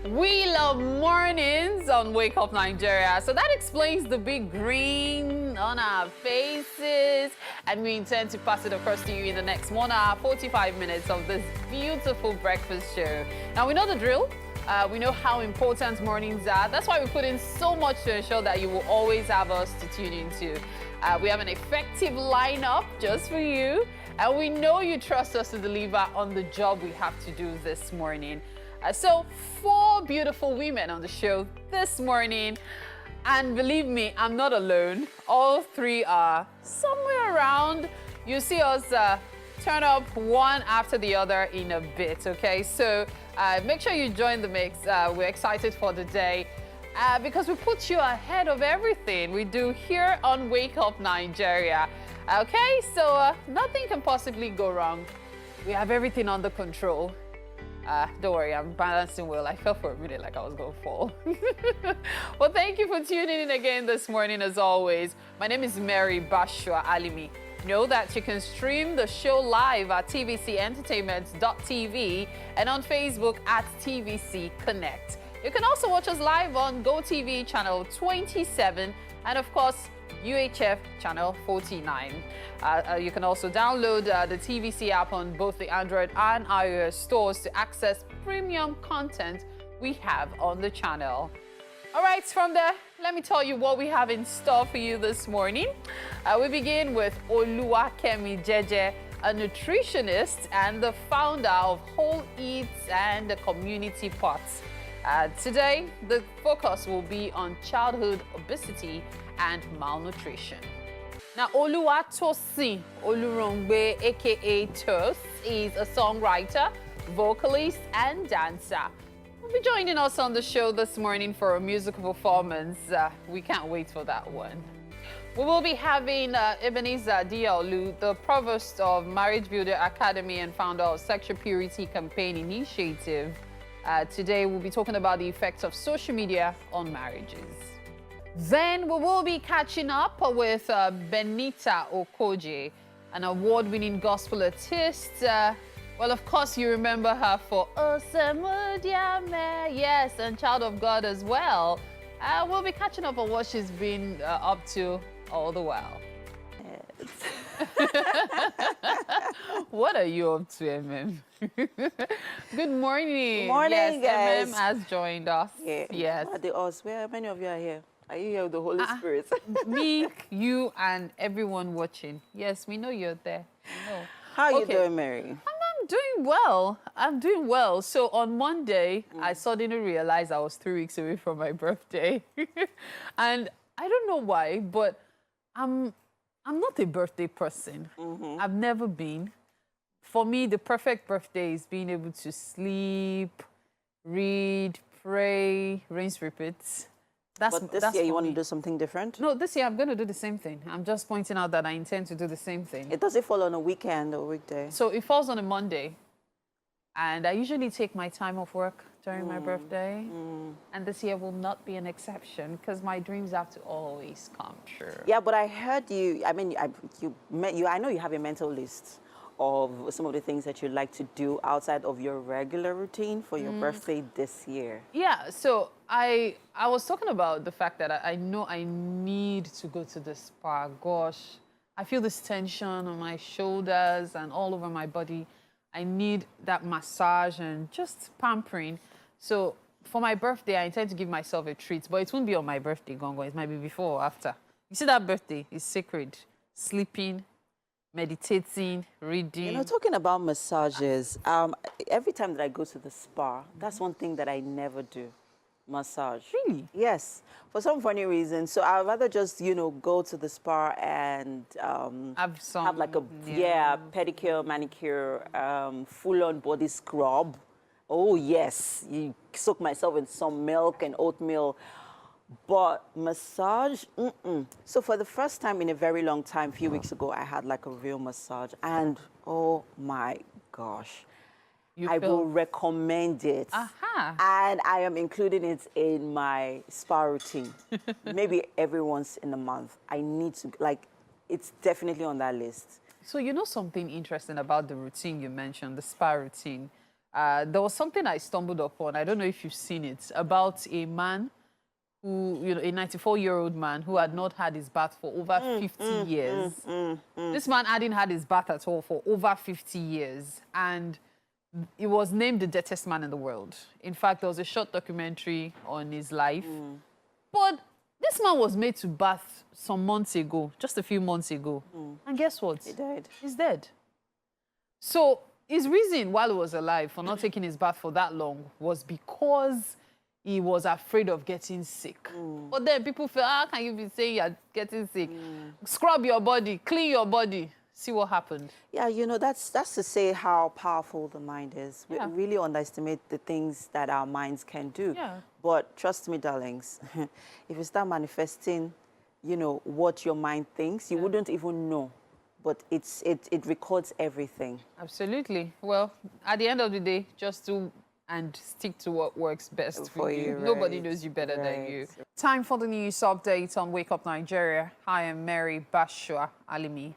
We love mornings on Wake Up Nigeria, so that explains the big grin on our faces, and we intend to pass it across to you in the next 1 hour, 45 minutes of this beautiful breakfast show. Now, we know the drill. We know how important mornings are. That's why we put in so much to ensure that you will always have us to tune into. We have an effective lineup just for you, and we know you trust us to deliver on the job we have to do this morning. So 4 beautiful women on the show this morning, and believe me, I'm not alone. All 3 are somewhere around. You see us turn up one after the other in a bit, okay? So make sure you join the mix. We're excited for the day because we put you ahead of everything we do here on Wake Up Nigeria. Okay, so nothing can possibly go wrong. We have everything under control. Don't worry, I'm balancing well. I felt for a minute like I was going to fall. Well, thank you for tuning in again this morning, as always. My name is Mary Bashua Alimi. Know that you can stream the show live at tvcentertainment.tv and on Facebook at TVC Connect. You can also watch us live on GOTV channel 27 and, of course, UHF channel 49. You can also download the TVC app on both the Android and iOS stores to access premium content we have on the channel. All right, from there, let me tell you what we have in store for you this morning. We begin with Oluwakemi Jeje, a nutritionist and the founder of Whole Eats and the Community Pots. Today, the focus will be on childhood obesity and malnutrition. Now, Oluwatosin Olurongbe, aka Toast, is a songwriter, vocalist, and dancer. Will be joining us on the show this morning for a musical performance. We can't wait for that one. We will be having Ebenezer Diaolu, the provost of Marriage Builder Academy and founder of Sexual Purity Campaign Initiative. Today, we'll be talking about the effects of social media on marriages. Then we will be catching up with Benita Okojie, an award-winning gospel artist. Well, of course, you remember her for Osemudiame, yes, and Child of God as well. We'll be catching up on what she's been up to all the while. Yes. What are you up to, MM? Good morning. Good morning, yes, guys. MM has joined us. Yeah. Yes. At the us, where many of you are here? Are you here with the Holy Spirit? Me, you, and everyone watching. Yes, we know you're there. How are you doing, Mary? I'm doing well. I'm doing well. So on Monday, I suddenly realized I was 3 weeks away from my birthday. And I don't know why, but I'm not a birthday person. I've never been. For me, the perfect birthday is being able to sleep, read, pray, rinse, repeat. But this year you want to do something different? No, this year I'm going to do the same thing. I'm just pointing out that I intend to do the same thing. Does it fall on a weekend or weekday? So it falls on a Monday. And I usually take my time off work during my birthday. And this year will not be an exception because my dreams have to always come true. Yeah, but I heard you, I mean, I know you have a mental list of some of the things that you like to do outside of your regular routine for your birthday this year. Yeah, so I was talking about the fact that I know I need to go to the spa. Gosh, I feel this tension on my shoulders and all over my body. I need that massage and just pampering. So for my birthday, I intend to give myself a treat, but it won't be on my birthday, Gongo. It might be before or after. You see, that birthday is sacred. Sleeping, meditating, reading. You know, talking about massages, every time that I go to the spa, that's one thing that I never do. Massage. Really? Yes, for some funny reason. So I'd rather just, you know, go to the spa and have like a pedicure, manicure, full-on body scrub. Oh yes, you soak myself in some milk and oatmeal. But massage, So for the first time in a very long time, a few weeks ago, I had like a real massage, and oh my gosh. I will recommend it. And I am including it in my spa routine. Maybe every once in a month. I need to, like, it's definitely on that list. So you know something interesting about the routine you mentioned, the spa routine. there was something I stumbled upon. I don't know if you've seen it, about a man who, a 94-year-old man who had not had his bath for over 50 years. This man hadn't had his bath at all for over 50 years. And he was named the deadest man in the world. In fact, there was a short documentary on his life. But this man was made to bath some months ago, just a few months ago. And guess what? He died. He's dead. So his reason while he was alive for not taking his bath for that long was because he was afraid of getting sick. But then people feel, how can you be saying you're getting sick? Scrub your body, clean your body. See what happened. Yeah, that's to say how powerful the mind is. We really underestimate the things that our minds can do. But trust me, darlings, if you start manifesting, what your mind thinks, you wouldn't even know. But it records everything. Absolutely. Well, at the end of the day, just do and stick to what works best for you. Right. Nobody knows you better than you. Time for the news update on Wake Up Nigeria. Hi, I'm Mary Bashua Alimi.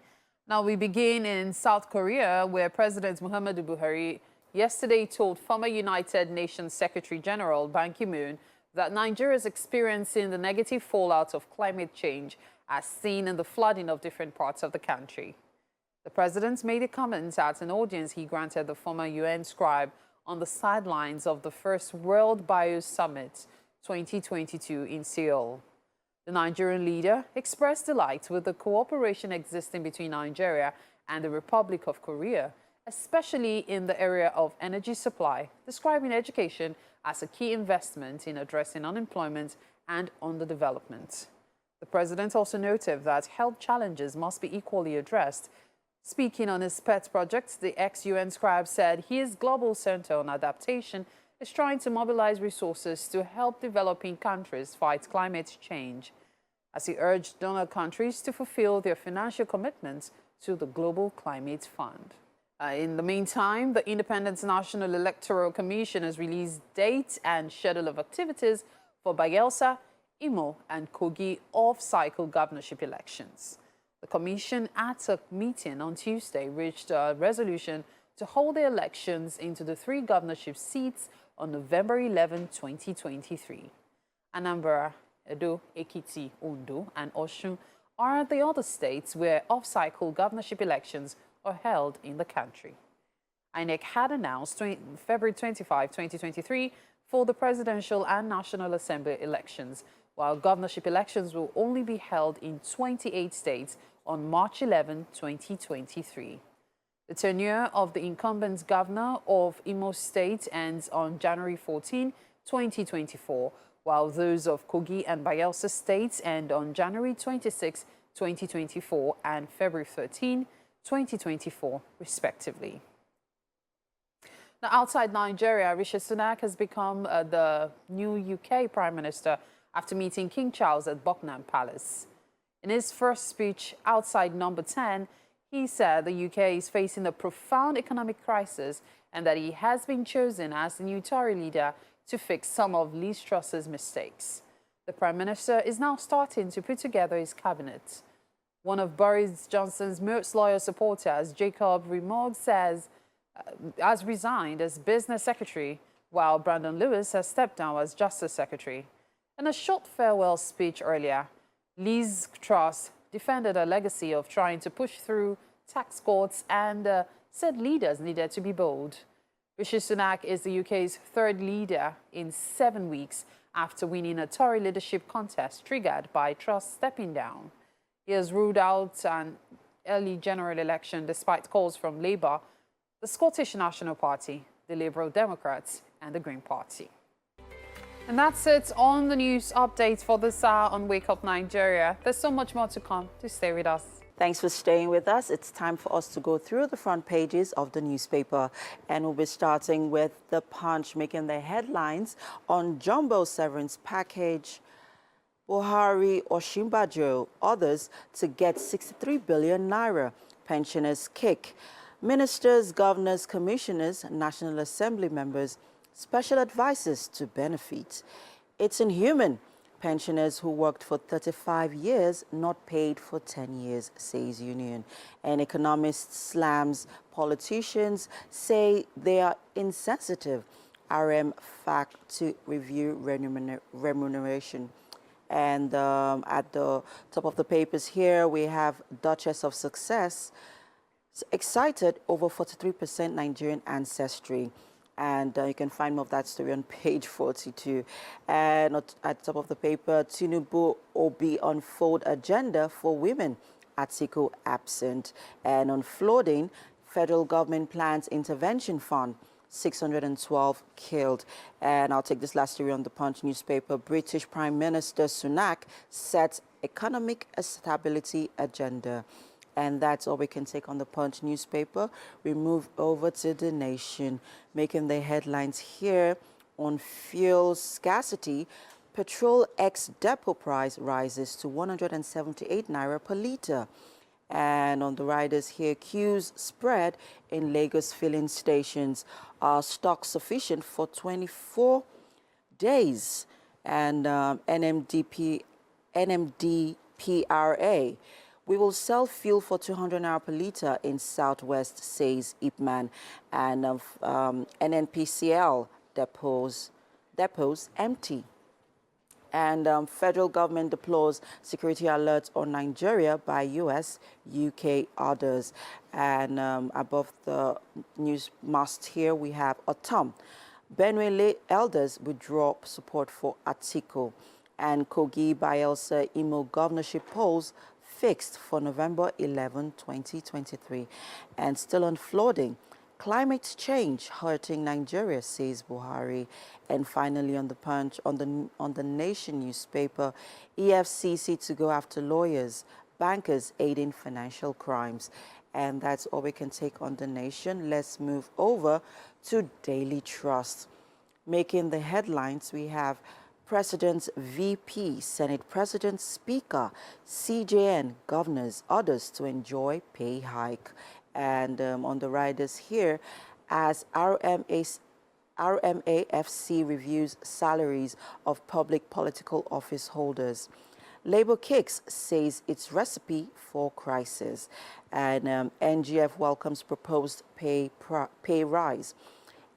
Now we begin in South Korea, where President Muhammadu Buhari yesterday told former United Nations Secretary General Ban Ki-moon that Nigeria is experiencing the negative fallout of climate change as seen in the flooding of different parts of the country. The president made a comment at an audience he granted the former UN scribe on the sidelines of the first World Bio Summit 2022 in Seoul. The Nigerian leader expressed delight with the cooperation existing between Nigeria and the Republic of Korea, especially in the area of energy supply, describing education as a key investment in addressing unemployment and underdevelopment. The president also noted that health challenges must be equally addressed. Speaking on his pet project, the ex-UN scribe said his Global Center on Adaptation is trying to mobilize resources to help developing countries fight climate change, as he urged donor countries to fulfill their financial commitments to the Global Climate Fund. In the meantime, the Independent National Electoral Commission has released dates and schedule of activities for Bayelsa, Imo, and Kogi off-cycle governorship elections. The commission, at a meeting on Tuesday, reached a resolution to hold the elections into the 3 governorship seats on November 11, 2023. Anambra, Edo, Ekiti, Ondo, and Osun are the other states where off-cycle governorship elections are held in the country. INEC had announced February 25, 2023 for the presidential and National Assembly elections, while governorship elections will only be held in 28 states on March 11, 2023. The tenure of the incumbent governor of Imo State ends on January 14, 2024, while those of Kogi and Bayelsa states end on January 26, 2024 and February 13, 2024, respectively. Now, outside Nigeria, Rishi Sunak has become the new UK Prime Minister after meeting King Charles at Buckingham Palace. In his first speech outside Number 10, he said the UK is facing a profound economic crisis and that he has been chosen as the new Tory leader to fix some of Liz Truss's mistakes. The Prime Minister is now starting to put together his cabinet. One of Boris Johnson's most loyal supporters, Jacob Rees-Mogg, has resigned as Business Secretary, while Brandon Lewis has stepped down as Justice Secretary. In a short farewell speech earlier, Liz Truss defended a legacy of trying to push through tax cuts and said leaders needed to be bold. Rishi Sunak is the UK's 3rd leader in 7 weeks after winning a Tory leadership contest triggered by Truss stepping down. He has ruled out an early general election despite calls from Labour, the Scottish National Party, the Liberal Democrats, and the Green Party. And that's it on the news updates for this hour on Wake Up Nigeria. There's so much more to come. Do stay with us. Thanks for staying with us. It's time for us to go through the front pages of the newspaper. And we'll be starting with The Punch making their headlines on jumbo severance package. Buhari or Shimbajo, others to get 63 billion naira. Pensioners kick. Ministers, governors, commissioners, National Assembly members, special advisors to benefit. It's inhuman. Pensioners who worked for 35 years not paid for 10 years, says union. And economists slams politicians, say they are insensitive. RM fact to review remuneration. And at the top of the papers here, we have Duchess of Success, excited over 43% Nigerian ancestry. And you can find more of that story on page 42. And at the top of the paper, Tinubu Obi unfold agenda for women. Atiku absent. And on flooding, federal government plans intervention fund. 612 killed. And I'll take this last story on the Punch newspaper. British Prime Minister Sunak sets economic stability agenda. And that's all we can take on the Punch newspaper. We move over to The Nation, making the headlines here on fuel scarcity. Petrol ex-depot price rises to 178 naira per litre. And on the riders here, queues spread in Lagos filling stations. Are stock sufficient for 24 days? And NMDPRA. We will sell fuel for 200 naira per litre in Southwest, says Ipman. And NNPCL depots empty. And federal government deplores security alerts on Nigeria by US, UK, others. And above the news mast here, we have Otom. Benue elders withdraw support for Atiku. And Kogi Bayelsa Imo governorship polls fixed for November 11, 2023. And still on flooding, climate change hurting Nigeria, says Buhari. And finally on the Punch, on the Nation newspaper, EFCC to go after lawyers, bankers aiding financial crimes. And that's all we can take on The Nation. Let's move over to Daily Trust. Making the headlines, we have President's VP, Senate President, Speaker, CJN, governors, others to enjoy pay hike. And on the riders here, as RMAFC reviews salaries of public political office holders. Labour Cakes says its recipe for crisis. And NGF welcomes proposed pay rise.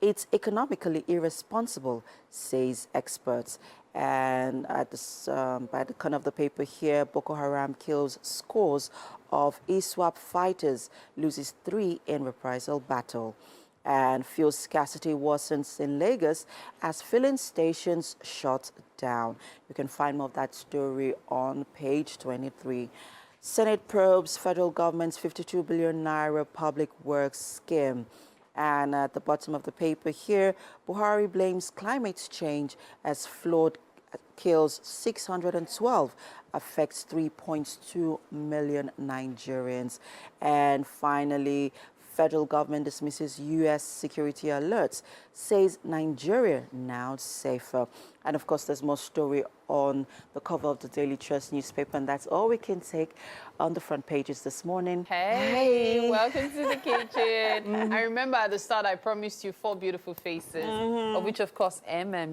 It's economically irresponsible, says experts. And at this, by the corner of the paper here, Boko Haram kills scores of ISWAP fighters, loses 3 in reprisal battle. And fuel scarcity worsens in Lagos as filling stations shut down. You can find more of that story on page 23. Senate probes federal government's 52 billion naira public works scheme. And at the bottom of the paper here, Buhari blames climate change as flood kills 612, affects 3.2 million Nigerians. And finally, federal government dismisses U.S. security alerts, says Nigeria now safer. And of course, there's more story on the cover of the Daily Trust newspaper, and that's all we can take on the front pages this morning. Hey, welcome to the kitchen. I remember at the start, I promised you 4 beautiful faces, of which, of course,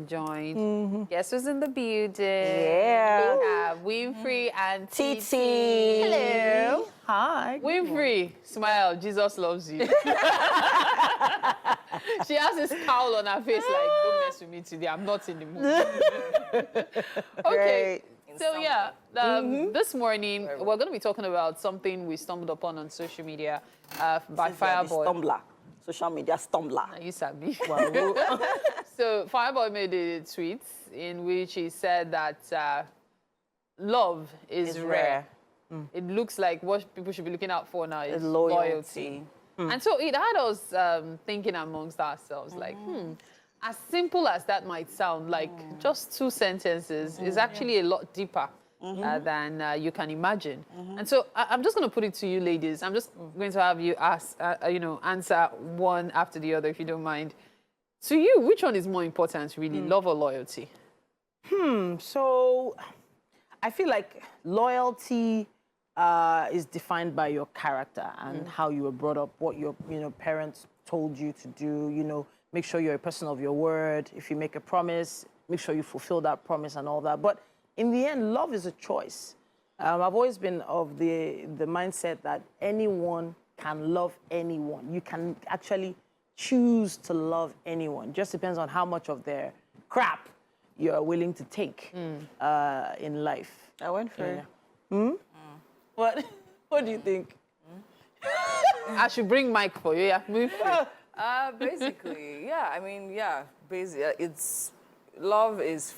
joined. Guess who's in the building? Yeah. We have Winfrey and Titi. Hello. Hi. Winfrey, smile. Jesus loves you. She has this cowl on her face like, don't mess with me today. I'm not in the mood. Okay. So yeah, this morning we're going to be talking about something we stumbled upon on social media by Fireboy. Stumbler. Social media stumbler. You sabi. So Fireboy made a tweet in which he said that love is rare. It looks like what people should be looking out for now is loyalty. And so it had us thinking amongst ourselves, like, as simple as that might sound, like just 2 sentences is actually a lot deeper than you can imagine. And so I'm just going to put it to you, ladies. I'm just going to have you ask, answer one after the other, if you don't mind. To you, which one is more important, really, love or loyalty? So I feel like loyalty is defined by your character and how you were brought up, what your parents told you to do, make sure you're a person of your word. If you make a promise, make sure you fulfill that promise and all that. But in the end, love is a choice. I've always been of the mindset that anyone can love anyone. You can actually choose to love anyone. Just depends on how much of their crap you're willing to take in life. I went for it. What? What do you think? I should bring Mike for you. Yeah, move. Basically, yeah. I mean, yeah. Basically, love is.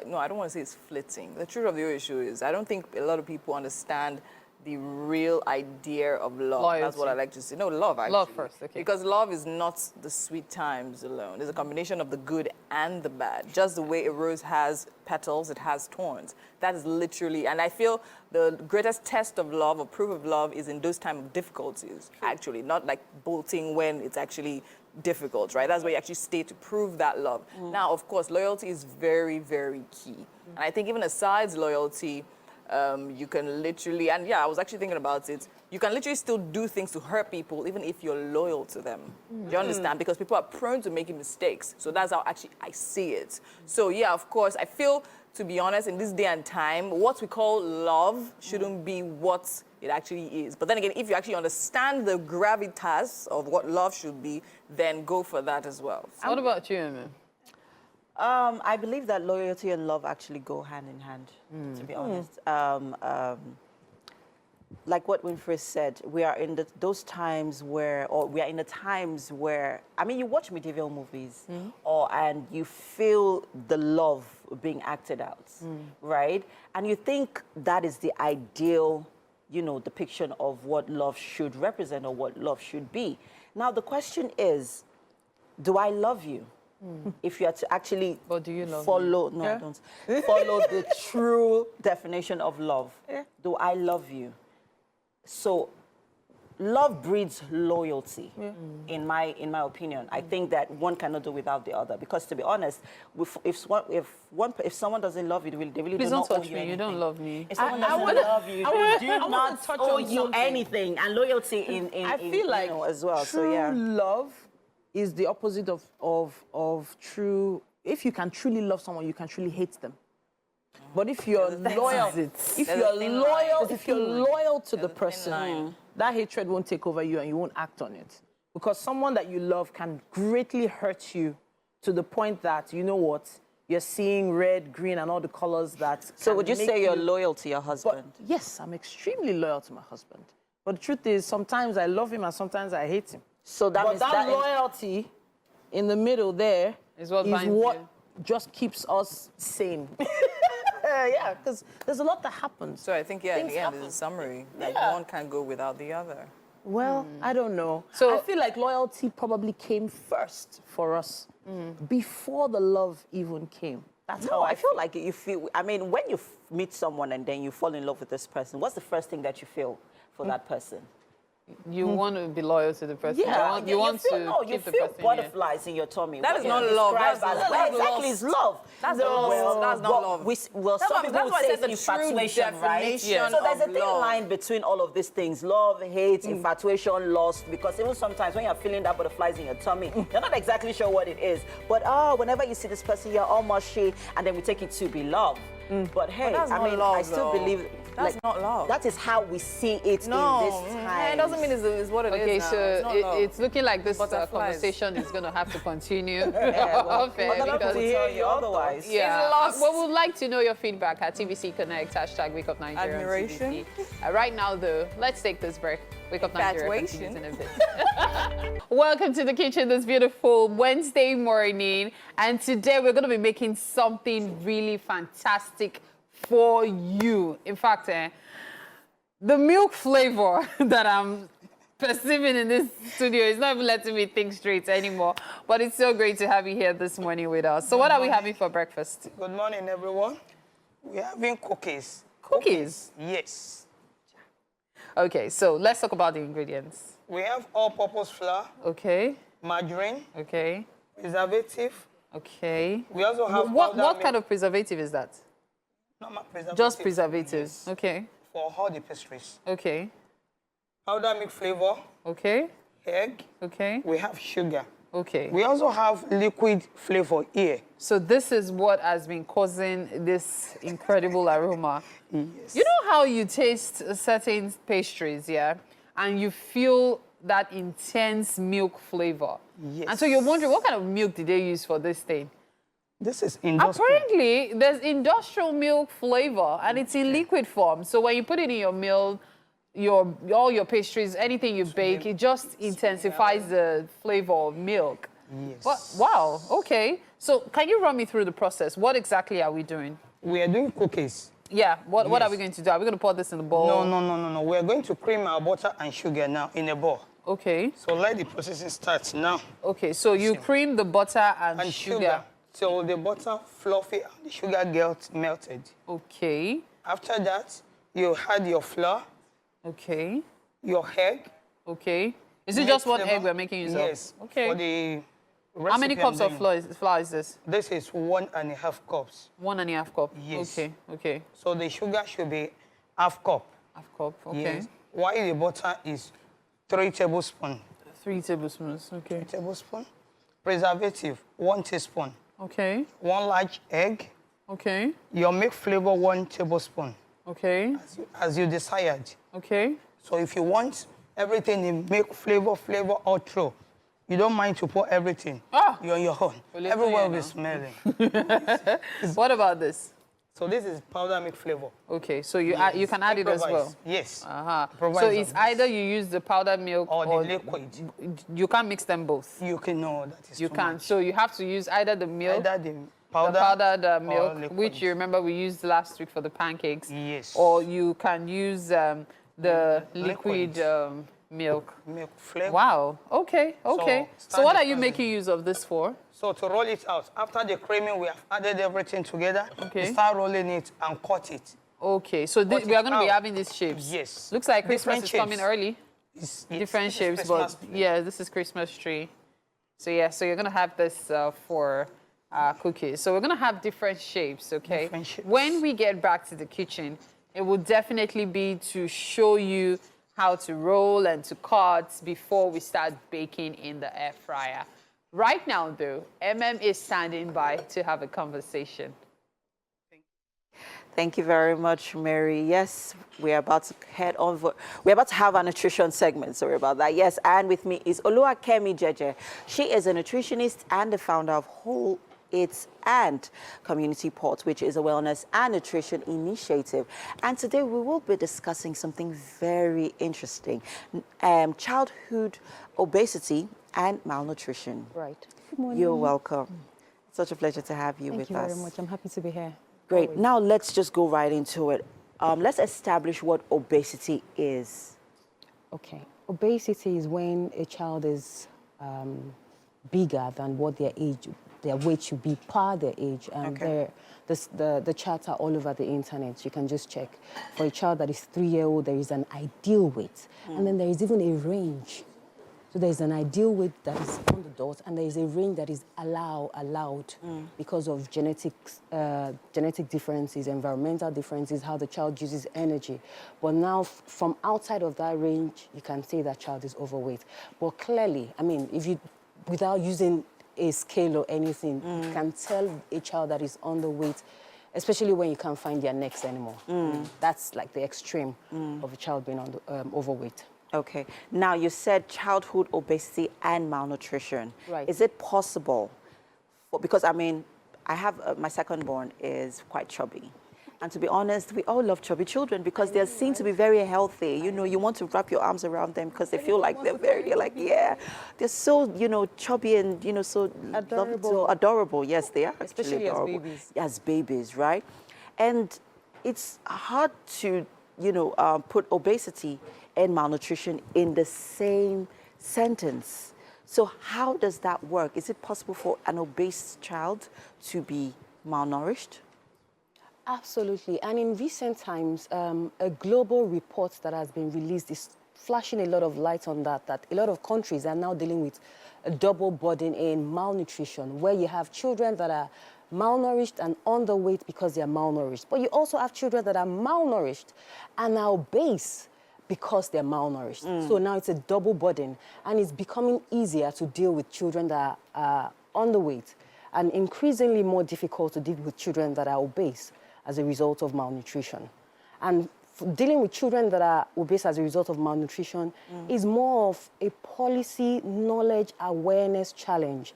No, I don't want to say it's flitting. The truth of the issue is, I don't think a lot of people understand the real idea of love. Loyalty. That's what I like to say. No, love, actually. Love first, okay. Because love is not the sweet times alone. It's a combination of the good and the bad. Just the way a rose has petals, it has thorns. That is literally, and I feel the greatest test of love or proof of love is in those times of difficulties, actually, not like bolting when it's actually difficult, right? That's where you actually stay to prove that love. Now, of course, loyalty is very, very key. And I think even aside loyalty, you can literally, and yeah, I was actually thinking about it, you can literally still do things to hurt people even if you're loyal to them. Do you understand? Because people are prone to making mistakes. So that's how actually I see it. So yeah, of course, I feel, to be honest, in this day and time, what we call love shouldn't be what it actually is. But then again, if you actually understand the gravitas of what love should be, then go for that as well. So what about you, Emma? I believe that loyalty and love actually go hand in hand, to be honest. Like what Winfrey said, we are in those times where, or we are in the times where, I mean, you watch medieval movies, and you feel the love being acted out, right? And you think that is the ideal, you know, depiction of what love should represent or what love should be. Now, the question is, do I love you? If you are to actually follow, no, I don't, follow the true definition of love. Do I love you? So, love breeds loyalty, in my opinion. I think that one cannot do without the other. Because to be honest, if someone doesn't love you, they really Please don't touch owe you me. anything. You don't love me. If someone doesn't love you, they do not owe you anything. And loyalty I feel like, you know, as well. True So yeah, love is the opposite of true. If you can truly love someone, you can truly hate them. But if you're loyal, if you're loyal to the person, that hatred won't take over you and you won't act on it. Because someone that you love can greatly hurt you to the point that, you know what, you're seeing red, green, and all the colors that. So would you say you're loyal to your husband? But yes, I'm extremely loyal to my husband. But the truth is, sometimes I love him and sometimes I hate him. So that means that loyalty in the middle there is what just keeps us sane. Yeah, because there's a lot that happens. So I think, yeah, in the end, it's a summary. Like, one can't go without the other. Well, I don't know. So I feel like loyalty probably came first for us before the love even came. That's how I feel like you feel. I mean, when you meet someone and then you fall in love with this person, what's the first thing that you feel for that person? You want to be loyal to the person. Yeah, you want to keep the person. Butterflies in your tummy. That is not love. That's exactly is love. That's not love. Some people say it's infatuation, right? Yeah. So there's a thin line between all of these things: love, hate, infatuation, lust. Because even sometimes when you're feeling that butterflies in your tummy, you're not exactly sure what it is. But whenever you see this person, you're all mushy, and then we take it to be love. But hey, I still believe that's not love. That is how we see it in this time. It doesn't mean it's what it is. Okay, so it's looking like this conversation is going to have to continue. Other people will tell you otherwise. Yeah. Well, we'd like to know your feedback at TVC Connect, # Wake Up Nigeria. Admiration. Right now, though, let's take this break. Wake Up Nigeria continues in a bit. Welcome to the kitchen this beautiful Wednesday morning. And today we're going to be making something really fantastic for you. In fact, the milk flavor that I'm perceiving in this studio is not even letting me think straight anymore. But it's so great to have you here this morning with us. So what are we having for breakfast? Good morning, everyone. We're having cookies. Cookies? Yes. Okay, so let's talk about the ingredients. We have all-purpose flour. Okay. Margarine. Okay. Preservative. Okay. We also have what kind of preservative is that? Normal preservative. Just preservatives. Yes. Okay. For all the pastries. Okay. Powder milk flavor. Okay. Egg. Okay. We have sugar. Okay. We also have liquid flavor here. So this is what has been causing this incredible aroma. Yes. You know how you taste certain pastries, yeah? And you feel that intense milk flavor. Yes. And so you're wondering, what kind of milk did they use for this thing? This is industrial. Apparently, there's industrial milk flavor, and it's in liquid form. So when you put it in your meal, all your pastries, anything you bake, it just intensifies the flavor of milk. Yes. But, wow, okay. So can you run me through the process? What exactly are we doing? We are doing cookies. Yeah, what are we going to do? Are we going to pour this in the bowl? No. We are going to cream our butter and sugar now in a bowl. Okay. So let the processing start now. Okay, so you cream the butter and sugar. So the butter fluffy and the sugar gets melted. Okay. After that, you add your flour. Okay. Your egg. Okay. Is it just one egg we're making use of? Yes. Okay. For the recipe, how many cups of flour is this? This is 1.5 cups. 1.5 cup. Yes. Okay. Okay. So the sugar should be half cup. Half cup. Okay. Yes. While the butter is 3 tablespoons. 3 tablespoons. Okay. 3 tablespoons. Preservative 1 teaspoon. Okay. 1 large egg. Okay. Your milk flavor 1 tablespoon. Okay. As you desired. Okay. So if you want everything in milk flavor all through, you don't mind to pour everything. You're on your own. Everywhere will be smelling. What about this? So this is powder milk flavor. Okay, so you can add it as well. Yes. So it's either you use the powdered milk or the liquid. You can't mix them both. You can that is you can't. Much. So you have to use either the milk, either the powdered milk, which you remember we used last week for the pancakes. Yes. Or you can use the liquid milk. Milk flavor. Wow. Okay. Okay. So what are you making use of this for? So to roll it out, after the creaming, we have added everything together. Okay. We start rolling it and cut it. Okay. So we are going to be having these shapes. Yes. Looks like Christmas is coming early. Different shapes, but yeah, this is Christmas tree. So yeah, so you're going to have this for cookies. So we're going to have different shapes, okay? Different shapes. When we get back to the kitchen, it will definitely be to show you how to roll and to cut before we start baking in the air fryer. Right now, though, is standing by to have a conversation. Thank you very much, Mary. Yes, we're about to head on. We're about to have a nutrition segment. Sorry about that. Yes, and with me is Oluwakemi Jeje. She is a nutritionist and the founder of Whole Eats and Community Pot, which is a wellness and nutrition initiative. And today we will be discussing something very interesting, childhood obesity and malnutrition. Right. Good morning. You're welcome. Such a pleasure to have you with us. Thank you very much. I'm happy to be here. Great. Always. Now let's just go right into it. Let's establish what obesity is. Okay. Obesity is when a child is bigger than what their weight should be per their age. And the charts are all over the internet. You can just check. For a child that is 3-year-old, there is an ideal weight. And then there is even a range. So there's an ideal weight that is on the dot, and there is a range that is allowed because of genetic differences, environmental differences, how the child uses energy. But now, from outside of that range, you can say that child is overweight. But clearly, I mean, without using a scale or anything, you can tell a child that is underweight, especially when you can't find their necks anymore. That's like the extreme of a child being overweight. Okay. Now, you said childhood obesity and malnutrition. Right. Is it possible? Because, I mean, I have my second born is quite chubby. And to be honest, we all love chubby children because they seem to be very healthy. You know, you want to wrap your arms around them because they feel like they're like, yeah. They're so, you know, chubby and, you know, so adorable. So adorable. Yes, they are especially adorable. as babies. As babies, right? And it's hard to, you know, put obesity and malnutrition in the same sentence. So how does that work? Is it possible for an obese child to be malnourished? Absolutely. And in recent times, a global report that has been released is flashing a lot of light on that a lot of countries are now dealing with a double burden in malnutrition, where you have children that are malnourished and underweight because they are malnourished. But you also have children that are malnourished and are obese because they're malnourished. So now it's a double burden, and it's becoming easier to deal with children that are underweight and increasingly more difficult to deal with children that are obese as a result of malnutrition. And dealing with children that are obese as a result of malnutrition is more of a policy knowledge awareness challenge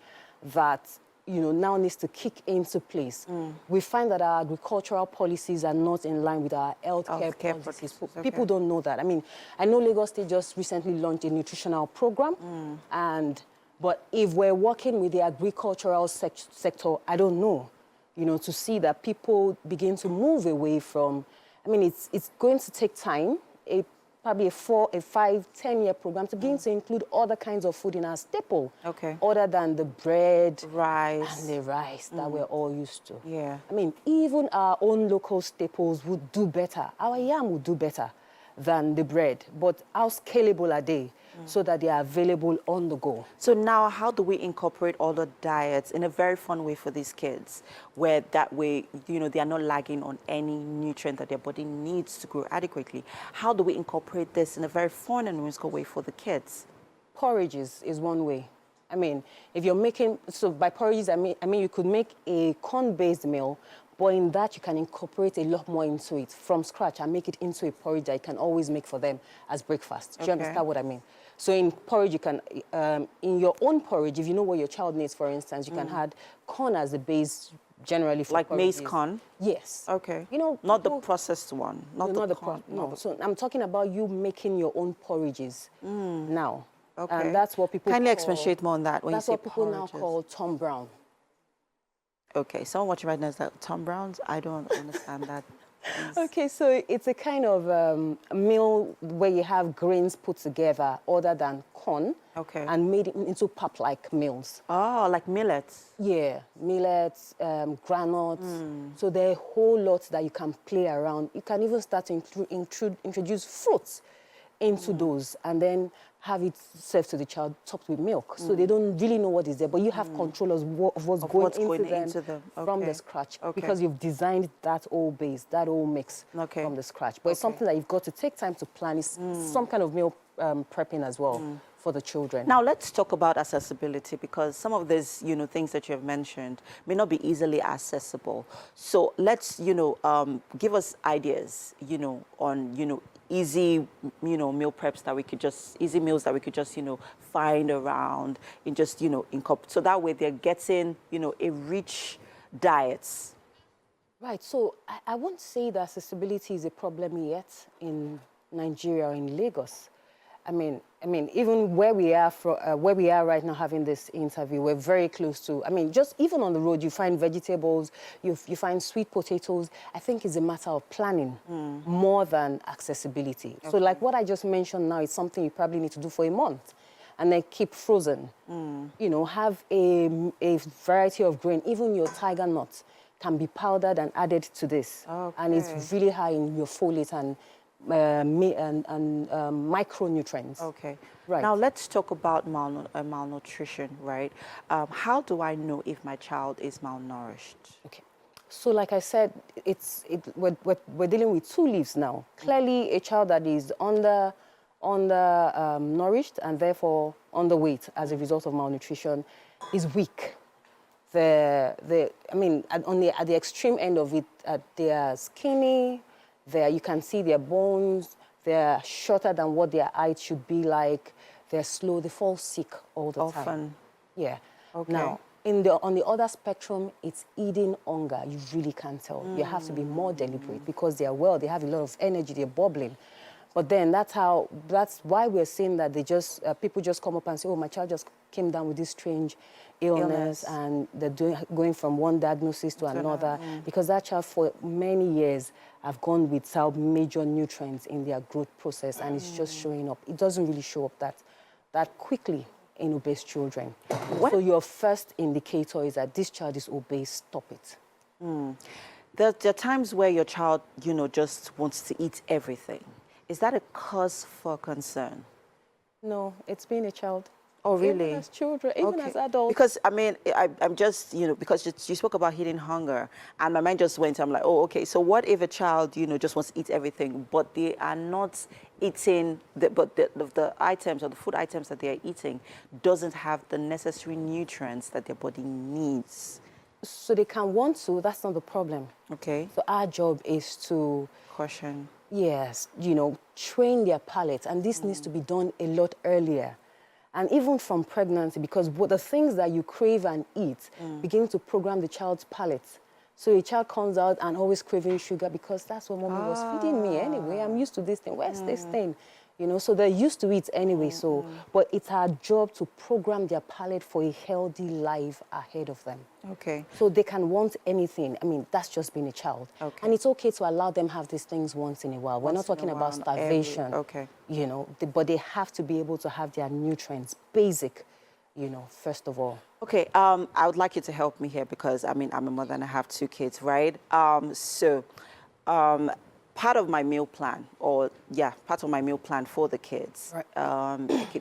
that now needs to kick into place. We find that our agricultural policies are not in line with our healthcare policies. People don't know that. I mean, I know Lagos State just recently launched a nutritional program, but if we're working with the agricultural sector, I don't know, to see that people begin to move away from. I mean, it's going to take time, probably a 4, 5, 10-year program to begin to include other kinds of food in our staple. Other than the bread, rice, and the rice that we're all used to. Yeah. I mean, even our own local staples would do better. Our yam would do better than the bread. But how scalable are they so that they are available on the go? So now how do we incorporate all the diets in a very fun way for these kids, where that way, they are not lagging on any nutrient that their body needs to grow adequately? How do we incorporate this in a very fun and whimsical way for the kids? Porridges is one way. I mean, if you're making, so by porridges, I mean you could make a corn-based meal, but in that you can incorporate a lot more into it from scratch and make it into a porridge that you can always make for them as breakfast. Do you understand what I mean? So in porridge, you can, in your own porridge, if you know what your child needs, for instance, you can add corn as a base generally for like porridges. maize corn? Yes. Okay. people, not the processed one. Not the corn. No. So I'm talking about you making your own porridges now. Okay. And that's what people kindly call, expatiate more on that when you say that's what people porridges. now call Tom Brown. Okay, someone watching right now is like, Tom Brown's? I don't understand that. Okay, so it's a kind of meal where you have grains put together other than corn and made it into pap-like meals. Oh, like millets? Yeah, millets, granules. So there are a whole lot that you can play around. You can even start to introduce fruits into those and then have it served to the child topped with milk. So they don't really know what is there, but you have control of what's going into them from the scratch because you've designed that whole base, that whole mix from the scratch. But it's something that you've got to take time to plan. It's some kind of meal prepping as well for the children. Now, let's talk about accessibility, because some of these, things that you have mentioned may not be easily accessible. So let's, give us ideas, on, easy, meal preps that we could just, easy meals that we could just, find around and just, incorporate. So that way they're getting, a rich diet. Right. So I won't say that accessibility is a problem yet in Nigeria or in Lagos. I mean, even where we are right now having this interview, we're very close to. I mean, just even on the road, you find vegetables, you find sweet potatoes. I think it's a matter of planning more than accessibility. So, like what I just mentioned now, is something you probably need to do for a month, and then keep frozen. Have a variety of grain. Even your tiger nuts can be powdered and added to this, and it's really high in your folate and micronutrients. Okay. Right. Now let's talk about malnutrition, right? How do I know if my child is malnourished? Okay. So like I said, we're dealing with two leaves now. Clearly, a child that is nourished and therefore underweight as a result of malnutrition is weak. At the extreme end of it, they are skinny. You can see their bones, they're shorter than what their height should be like. They're slow, they fall sick all the time. Yeah. Okay. Now, on the other spectrum, it's eating hunger. You really can't tell. You have to be more deliberate because they have a lot of energy, they're bubbling. But then that's why we're seeing that people just come up and say, oh, my child just came down with this strange illness. And they're going from one diagnosis to another because that child for many years have gone without major nutrients in their growth process and it's just showing up. It doesn't really show up that quickly in obese children. So your first indicator is that this child is obese, stop it. There are times where your child, just wants to eat everything. Is that a cause for concern? No, it's being a child. Oh, really? Even as children, even as adults. Because, I mean, I'm just, because you spoke about hitting hunger, and my mind just went, I'm like, oh, okay, so what if a child, just wants to eat everything, but they are not eating, the items or the food items that they are eating doesn't have the necessary nutrients that their body needs? So they can want to, that's not the problem. Okay. So our job is to... Caution. Yes, train their palate, and this needs to be done a lot earlier. And even from pregnancy, because the things that you crave and eat begin to program the child's palate. So a child comes out and always craving sugar because that's what mommy was feeding me anyway. I'm used to this thing. Where's this thing? So they're used to it anyway. So, but it's our job to program their palate for a healthy life ahead of them. Okay. So they can want anything. I mean, that's just being a child. Okay. And it's okay to allow them have these things once in a while. We're not talking about starvation. Okay. But they have to be able to have their nutrients, basic, first of all. Okay, I would like you to help me here because, I mean, I'm a mother and I have 2 kids, right? Part of my meal plan, part of my meal plan for the kids, right.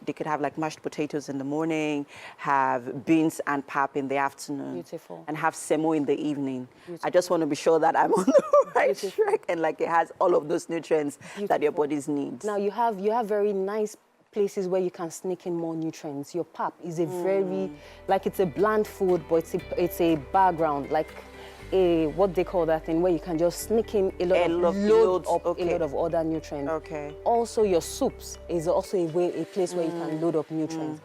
They could have like mashed potatoes in the morning, have beans and pap in the afternoon. Beautiful. And have semo in the evening. Beautiful. I just want to be sure that I'm on the right track and like it has all of those nutrients that your bodies need. Now you have very nice places where you can sneak in more nutrients. Your pap is a very, like it's a bland food, but it's a background, like what they call that thing, where you can just sneak in a load of other nutrients. Okay. Also, your soups is also a place where you can load up nutrients.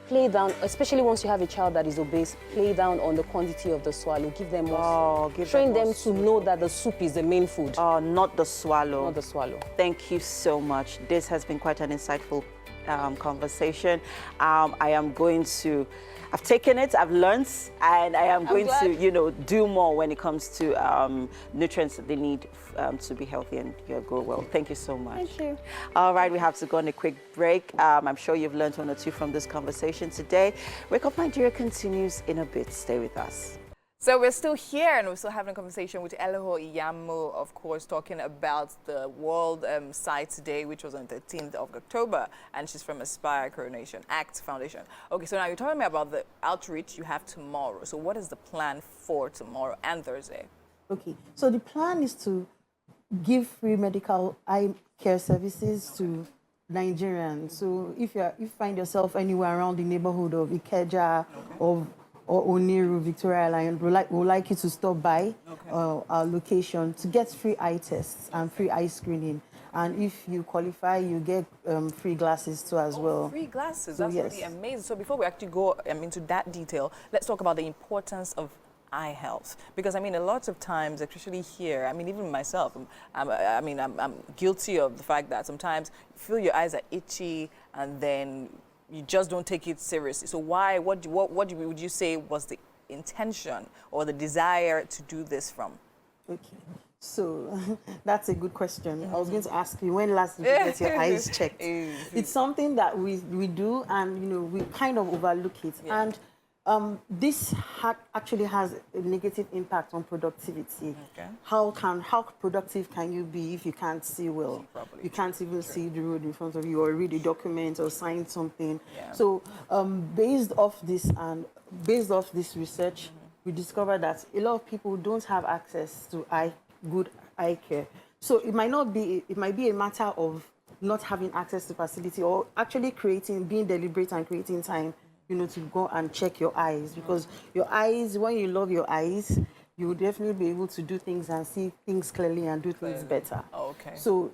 Play down, especially once you have a child that is obese, play down on the quantity of the swallow. Give them more soup. Train them to know that the soup is the main food. Not the swallow. Not the swallow. Thank you so much. This has been quite an insightful conversation. I am going to... I've taken it, I've learned, and I am going to, do more when it comes to nutrients that they need to be healthy and grow well. Thank you so much. Thank you. All right, we have to go on a quick break. I'm sure you've learned 1 or 2 from this conversation today. Wake Up Nigeria continues in a bit. Stay with us. So we're still here and we're still having a conversation with Okojie, of course, talking about the World Sight Day, which was on the 13th of October, and she's from Aspire Coronation Act Foundation. Okay, so now you're telling me about the outreach you have tomorrow. So what is the plan for tomorrow and Thursday? Okay, so the plan is to give free medical eye care services to Nigerians. So if you find yourself anywhere around the neighborhood of Ikeja or Oniru, Victoria Island, we'd like you to stop by our location to get free eye tests and free eye screening. And if you qualify, you get free glasses too as well. Free glasses, that's really amazing. So before we actually go into that detail, let's talk about the importance of eye health. Because I mean, a lot of times, especially here, I mean, even myself, I'm guilty of the fact that sometimes you feel your eyes are itchy and then you just don't take it seriously. So why, what would you say was the intention or the desire to do this from? Okay, so that's a good question. I was going to ask you, when last did you get your eyes checked? It's something that we do, and we kind of overlook it. Yeah. And this actually has a negative impact on productivity. Okay. How productive can you be if you can't see well? You can't even see the road in front of you or read a document or sign something. Yeah. So based off this research, we discovered that a lot of people don't have access to good eye care. So it might be a matter of not having access to facility or actually being deliberate and creating time to go and check your eyes, because your eyes, when you love your eyes, you will definitely be able to do things and see things clearly and do things better. Oh, okay. So,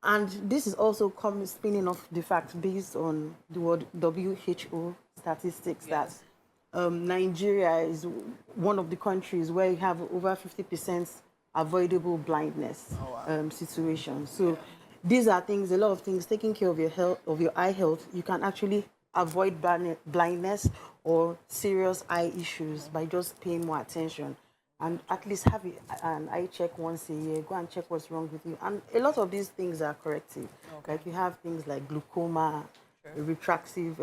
and this is also spinning off the fact based on the WHO statistics that Nigeria is one of the countries where you have over 50% avoidable blindness situation. So these are things, a lot of things, taking care of your health, of your eye health, you can actually avoid blindness or serious eye issues by just paying more attention and at least have an eye check once a year. Go and check what's wrong with you. And a lot of these things are corrective. Okay. Like you have things like glaucoma, refractive,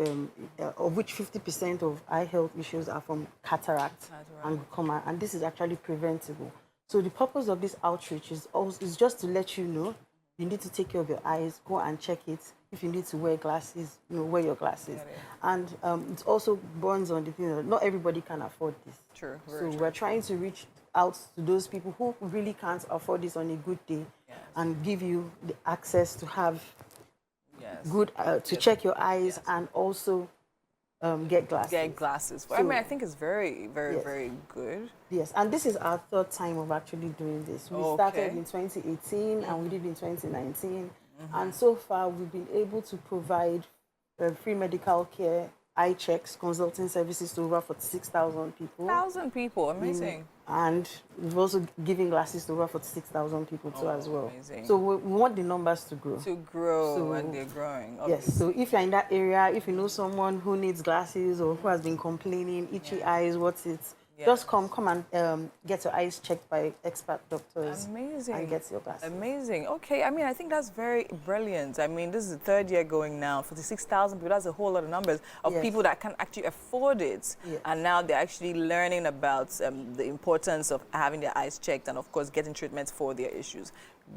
of which 50% of eye health issues are from cataract and glaucoma, and this is actually preventable. So the purpose of this outreach is just to let you know you need to take care of your eyes, go and check it. If you need to wear glasses, wear your glasses. And it also burns on the thing that not everybody can afford this. True. So we're trying to reach out to those people who really can't afford this on a good day and give you the access to have good, to check your eyes and also get glasses. Get glasses. So, I mean, I think it's very, very, very good. Yes, and this is our third time of actually doing this. We started in 2018 and we did in 2019. And so far, we've been able to provide free medical care, eye checks, consulting services to over 46,000 people. 1,000 people, amazing. And we've also given glasses to over 46,000 people too as well. Amazing. So we want the numbers to grow. To grow, and they're growing. Yes, so if you're in that area, if you know someone who needs glasses or who has been complaining, itchy eyes, what's it? Just come and get your eyes checked by expert doctors. Amazing. And get your glasses. Amazing. Okay, I mean, I think that's very brilliant. I mean, this is the third year going now. 46,000 people, that's a whole lot of numbers of people that can actually afford it. And now they're actually learning about the importance of having their eyes checked and, of course, getting treatments for their issues.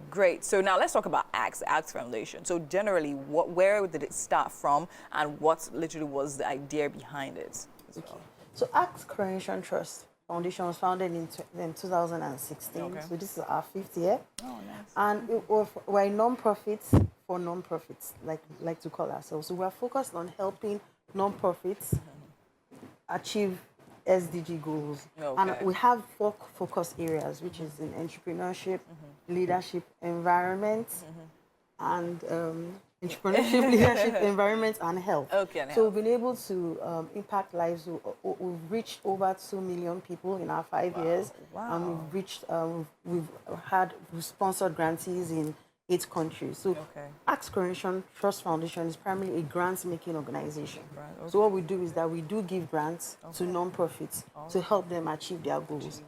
Great. So now let's talk about ACTS, the ACTS Foundation. So generally, where did it start from and what literally was the idea behind it as well? So ACTS Coronation Trust Foundation was founded in 2016. So this is our 5th year. Oh, nice. And we're a non-profit for non-profits, like to call ourselves. So we're focused on helping non-profits achieve SDG goals. And we have 4 focus areas, which is in entrepreneurship, leadership, environment, and entrepreneurship, leadership, environment, and health. So we've been able to impact lives. We've reached over 2 million people in our 5 years. And we've sponsored grantees in 8 countries. So ACTS Coronation Trust Foundation is primarily a grant-making organization. So what we do is that we do give grants to non-profits to help them achieve their goals,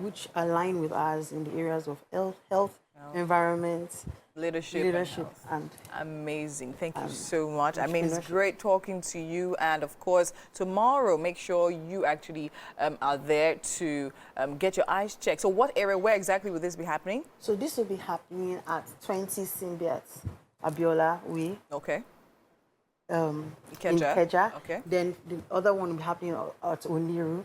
which align with ours in the areas of health, environment, leadership and amazing. Thank you so much. I mean, it's great talking to you. And of course, tomorrow, make sure you actually are there to get your eyes checked. So where exactly will this be happening? So this will be happening at 20 Symbiat Abiola Way. Okay. In Ikeja. Okay. Then the other one will be happening at Oniru.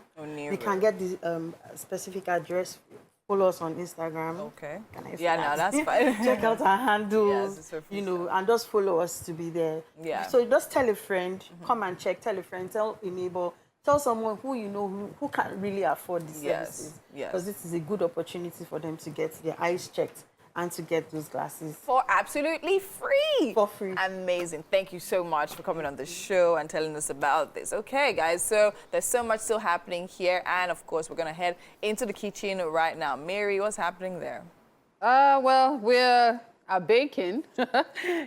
We can get the specific address. Follow us on Instagram. Okay. No, that's fine. Check out our handles, and just follow us to be there. So just tell a friend, come and check, tell a friend, tell a neighbor, tell someone who you know who can't really afford these services. Because this is a good opportunity for them to get their eyes checked and to get those glasses. For absolutely free. For free. Amazing. Thank you so much for coming on the show and telling us about this. Okay, guys, so there's so much still happening here. And, of course, we're going to head into the kitchen right now. Mary, what's happening there? Well, we're baking.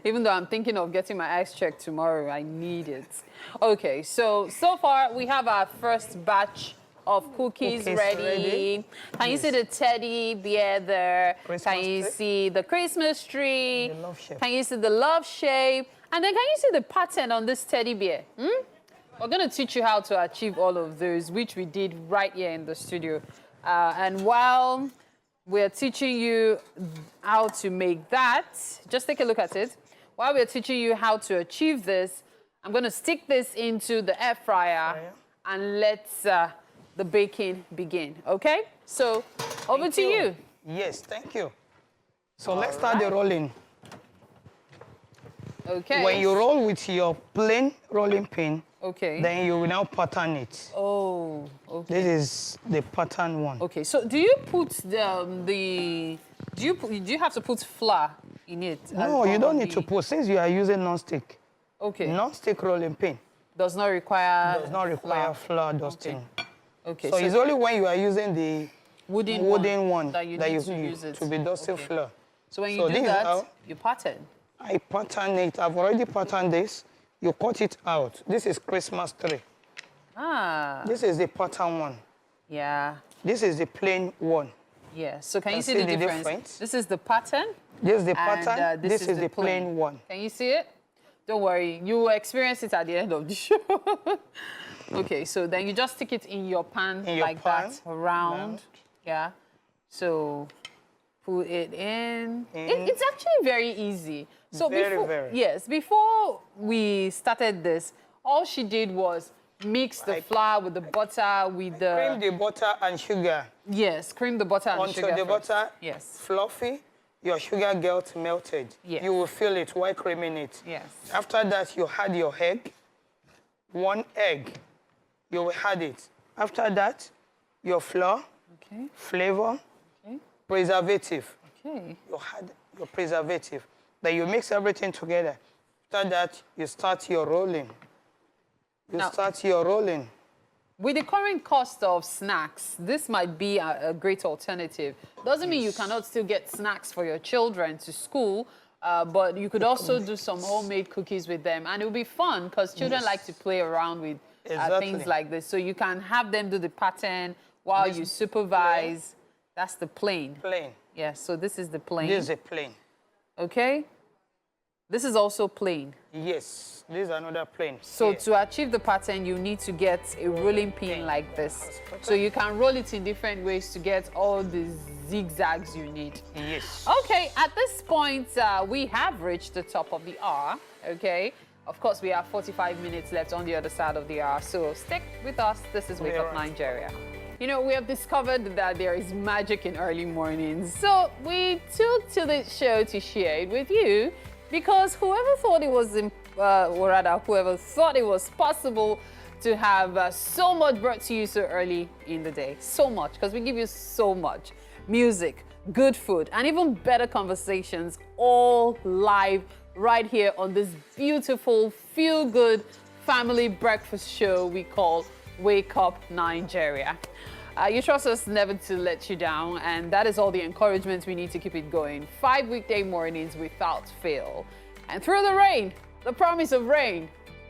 Even though I'm thinking of getting my eyes checked tomorrow, I need it. Okay, so far we have our first batch of cookies ready. Can you see the teddy bear there? Can you see the Christmas tree? The love shape. Can you see the love shape? And then can you see the pattern on this teddy bear? We're going to teach you how to achieve all of those, which we did right here in the studio. And while we're teaching you how to make that, just take a look at it. While we're teaching you how to achieve this, I'm going to stick this into the air fryer and let's the baking begin, okay? So, over to you. Yes, thank you. So let's start the rolling. Okay. When you roll with your plain rolling pin, then you will now pattern it. Oh, okay. This is the pattern one. Okay, so do you put do you have to put flour in it? No, you don't need to put, since you are using non-stick. Okay. Non-stick rolling pin. Does not require flour dusting. Okay. So it's only when you are using the wooden one that you need to use it to be dusting flour. So when you do that, you pattern. I pattern it. I've already patterned this. You cut it out. This is Christmas tree. This is the pattern one. Yeah. This is the plain one. Yeah. So can you see the difference? This is the pattern. This is the pattern. This is the plain one. Can you see it? Don't worry. You will experience it at the end of the show. Okay, so then you just stick it in your pan that, round. Yeah. So Put it in. It's actually very easy. So very. Before we started this, all she did was mix the flour with the butter, with the... Cream the butter and sugar. Yes, cream the butter and sugar Until the butter fluffy, your sugar gets melted. Yes. You will feel it while creaming it. Yes. After that, you add your egg. 1 egg. You will add it. After that, your flour, flavor, preservative. Okay. You add your preservative. Then you mix everything together. After that, you start your rolling. With the current cost of snacks, this might be a great alternative. Doesn't mean you cannot still get snacks for your children to school, but you could also do some homemade cookies with them. And it will be fun because children like to play around with things like this. So you can have them do the pattern while you supervise. That's the plain. Plain. Yes, so this is the plain. This is a plain. Okay. This is also plain. Yes, this is another plain. So to achieve the pattern, you need to get a rolling pin like this. So you can roll it in different ways to get all the zigzags you need. Yes. Okay, at this point, we have reached the top of the hour, okay? Of course, we have 45 minutes left on the other side of the hour, so stick with us. This is Wake Up Nigeria. You know, we have discovered that there is magic in early mornings. So we took to the show to share it with you because whoever thought it was, whoever thought it was possible to have so much brought to you so early in the day. So much, because we give you so much. Music, good food, and even better conversations, all live right here on this beautiful, feel-good family breakfast show we call Wake Up Nigeria. You trust us never to let you down, and that is all the encouragement we need to keep it going. 5 weekday mornings without fail. And through the rain, the promise of rain,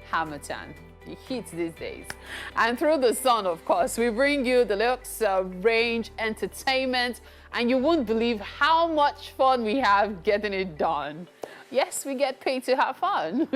Hamilton, the heat these days. And through the sun, of course, we bring you deluxe range entertainment, and you won't believe how much fun we have getting it done. Yes, we get paid to have fun.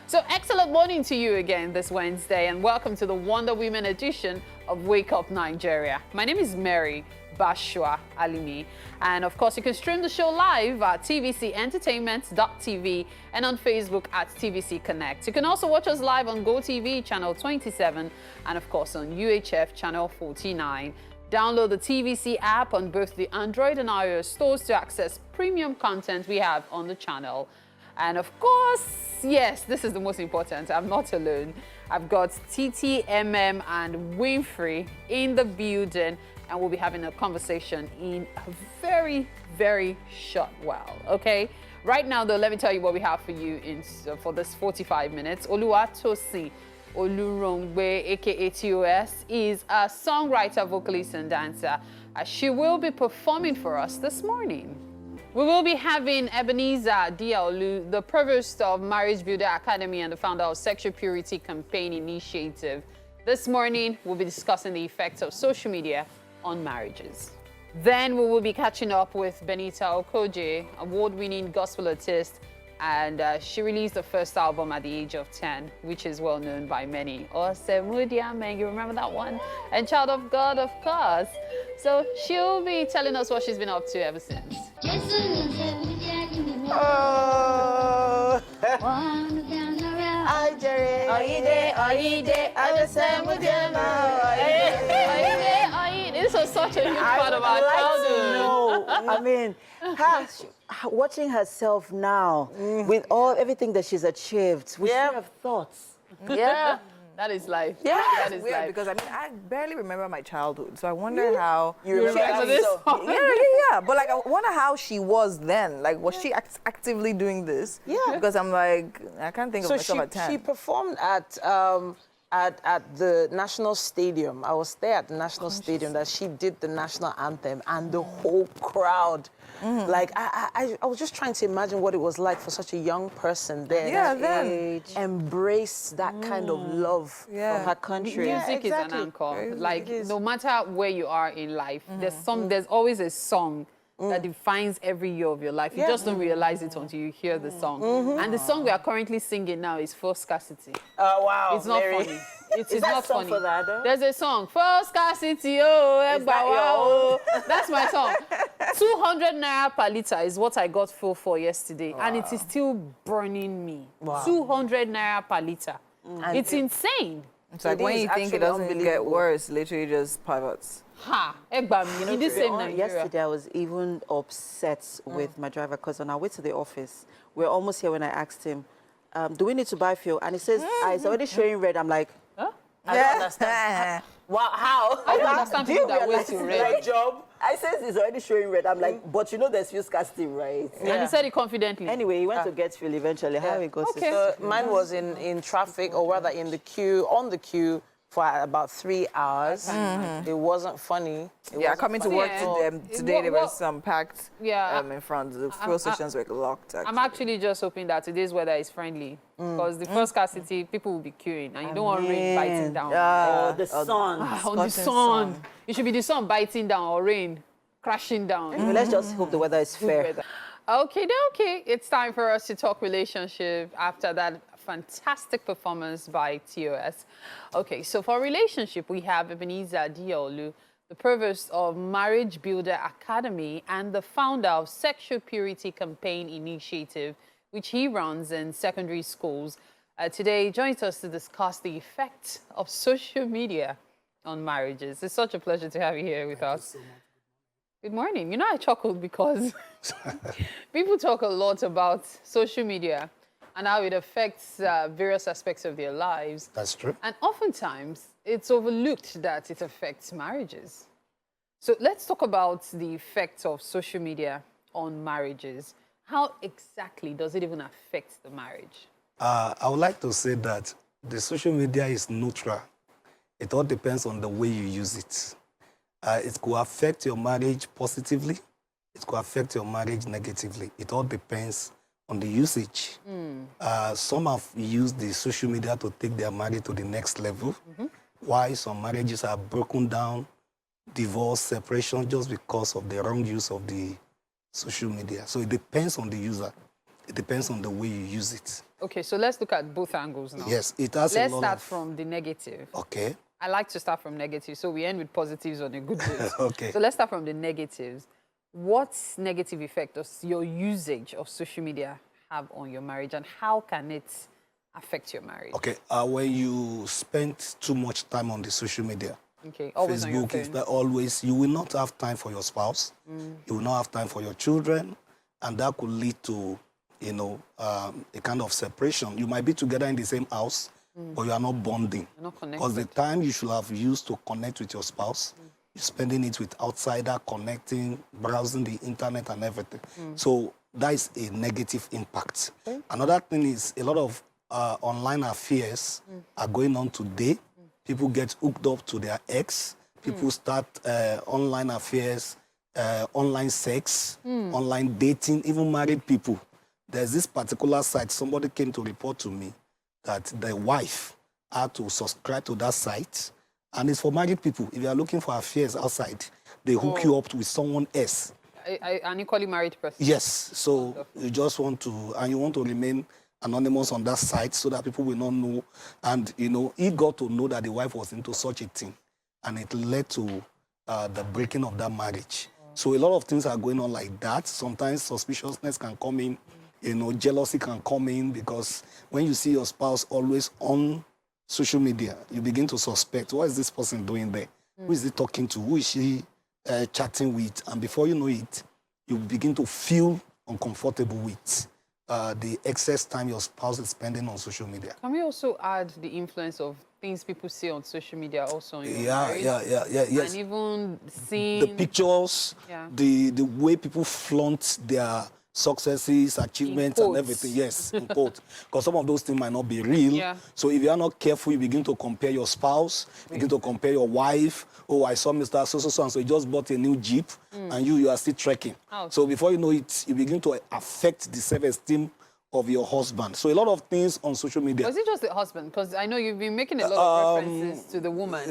So excellent morning to you again this Wednesday, and welcome to the Wonder Women edition of Wake Up Nigeria. My name is Mary Bashwa Alimi, and of course you can stream the show live at tvcentertainment.tv and on Facebook at TVC Connect. You can also watch us live on GOTV channel 27 and of course on UHF channel 49. Download the TVC app on both the Android and iOS stores to access premium content we have on the channel. And of course, yes, this is the most important. I'm not alone. I've got TTMM and Winfrey in the building, and we'll be having a conversation in a very, very short while, okay? Right now, though, let me tell you what we have for you for this 45 minutes. Oluwatosin Olurongbe, aka TOS, is a songwriter, vocalist, and dancer. She will be performing for us this morning. We will be having Ebenezer Diaolu, the provost of Marriage Builder Academy and the founder of Sexual Purity Campaign Initiative. This morning, we'll be discussing the effects of social media on marriages. Then we will be catching up with Benita Okojie, award-winning gospel artist, and she released the first album at the age of 10, which is well known by many. Osemudiame, you remember that one? And Child of God, of course. So she'll be telling us what she's been up to ever since. Oh. This was such a huge part of our childhood. I mean, watching herself now with everything that she's achieved, we should have thoughts. Yeah. That is life. Yeah, that it's is weird life. because I mean I barely remember my childhood, so I wonder how you remember this. Yeah. But like I wonder how she was then. Like, was she actively doing this? Yeah. Because I'm like I can't think of myself at 10. She performed at the National Stadium. I was there at the National Stadium that she did the national anthem, and the whole crowd. Like, I was just trying to imagine what it was like for such a young person there. Yeah, then embrace that kind of love for her country. Music is an anchor. Like, no matter where you are in life, there's always a song that defines every year of your life. You just don't realize it until you hear the song. And the song we are currently singing now is For Scarcity. Oh, wow. It's not funny. It is not funny. For that, though? There's a song, For Scarcity, oh, Is that that's my song. 200 naira per litre is what I got fuel for yesterday, and it is still burning me. 200 naira per litre. It's insane. It's like when you think it doesn't get worse, literally just pivots. Ha! In this same Nigeria. Yesterday, I was even upset with my driver because on our way to the office, we're almost here when I asked him, do we need to buy fuel? And he says, it's already showing red. I'm like, huh? I don't understand. Wow, how? I don't understand people that wait to red. Job. I said it's already showing red. I'm like, but you know there's fuel scarcity, right? And he said it confidently. Anyway, he went to get fuel eventually. How it goes. Okay. So mine was in traffic, or rather in the queue, on the queue, for about 3 hours. It wasn't funny. Coming to work today, there was some packed in front. The fuel stations were locked. Actually. I'm actually just hoping that today's weather is friendly. Because the first scarcity, people will be queuing, and you don't want rain biting down. The sun. On the sun. It should be the sun biting down or rain crashing down. Anyway, let's just hope the weather is fair. Okay. It's time for us to talk relationship after that fantastic performance by TOS. Okay, so for relationship, we have Ebenezer Diolu, the provost of Marriage Builder Academy and the founder of Sexual Purity Campaign Initiative, which he runs in secondary schools. Today, he joins us to discuss the effect of social media on marriages. It's such a pleasure to have you here with us. So much. Good morning. You know, I chuckled because people talk a lot about social media and how it affects various aspects of their lives. That's true. And oftentimes, it's overlooked that it affects marriages. So let's talk about the effects of social media on marriages. How exactly does it even affect the marriage? I would like to say that the social media is neutral. It all depends on the way you use it. It could affect your marriage positively. It could affect your marriage negatively. It all depends on the usage. Some have used the social media to take their marriage to the next level, while some marriages are broken down, divorce, separation, just because of the wrong use of the social media. So it depends on the user. It depends on the way you use it. Okay, so let's look at both angles now. Yes, it has Let's a lot start of... from the negative. Okay. I like to start from negative, so we end with positives on a good note. Okay. So let's start from the negatives. What negative effect does your usage of social media have on your marriage, and how can it affect your marriage? Okay, when you spend too much time on the social media, okay, always Facebook, Insta, always, you will not have time for your spouse. You will not have time for your children, and that could lead to, you know, a kind of separation. You might be together in the same house, but you are not bonding. You're not connected. Because the time you should have used to connect with your spouse, you're spending it with outsider, connecting, browsing the internet and everything. So that is a negative impact. Okay. Another thing is a lot of online affairs are going on today. People get hooked up to their ex. People start online affairs, online sex, online dating, even married people. There's this particular site, somebody came to report to me that the wife had to subscribe to that site. And it's for married people. If you are looking for affairs outside, they hook you up with someone else. An equally married person? Yes. So you just want to, and you want to remain anonymous on that site so that people will not know. And, you know, he got to know that the wife was into such a thing. And it led to the breaking of that marriage. So a lot of things are going on like that. Sometimes suspiciousness can come in. You know, jealousy can come in because when you see your spouse always on social media, you begin to suspect, what is this person doing there? Who is he talking to? Who is she chatting with? And before you know it, you begin to feel uncomfortable with the excess time your spouse is spending on social media. Can we also add the influence of things people see on social media also in your marriage? Yes. And even seeing... the pictures, the way people flaunt their successes, achievements, and everything. Yes, in quote. Because some of those things might not be real. Yeah. So if you are not careful, you begin to compare your spouse, begin to compare your wife. Oh, I saw Mr. So and so he just bought a new Jeep, and you are still trekking. Oh. So before you know it, you begin to affect the self-esteem of your husband. So a lot of things on social media. Was it just the husband? Because I know you've been making a lot of references to the woman.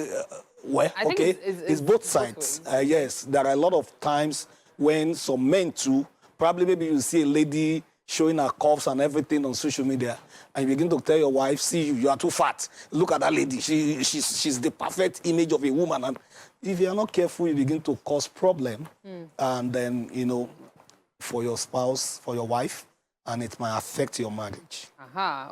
Well, I think it's both sides. Yes, there are a lot of times when some men too, probably maybe you see a lady, showing her curves and everything on social media, and you begin to tell your wife, see, you are too fat. Look at that lady. She's the perfect image of a woman. And if you are not careful, you begin to cause problem. And then, you know, for your spouse, for your wife, and it might affect your marriage.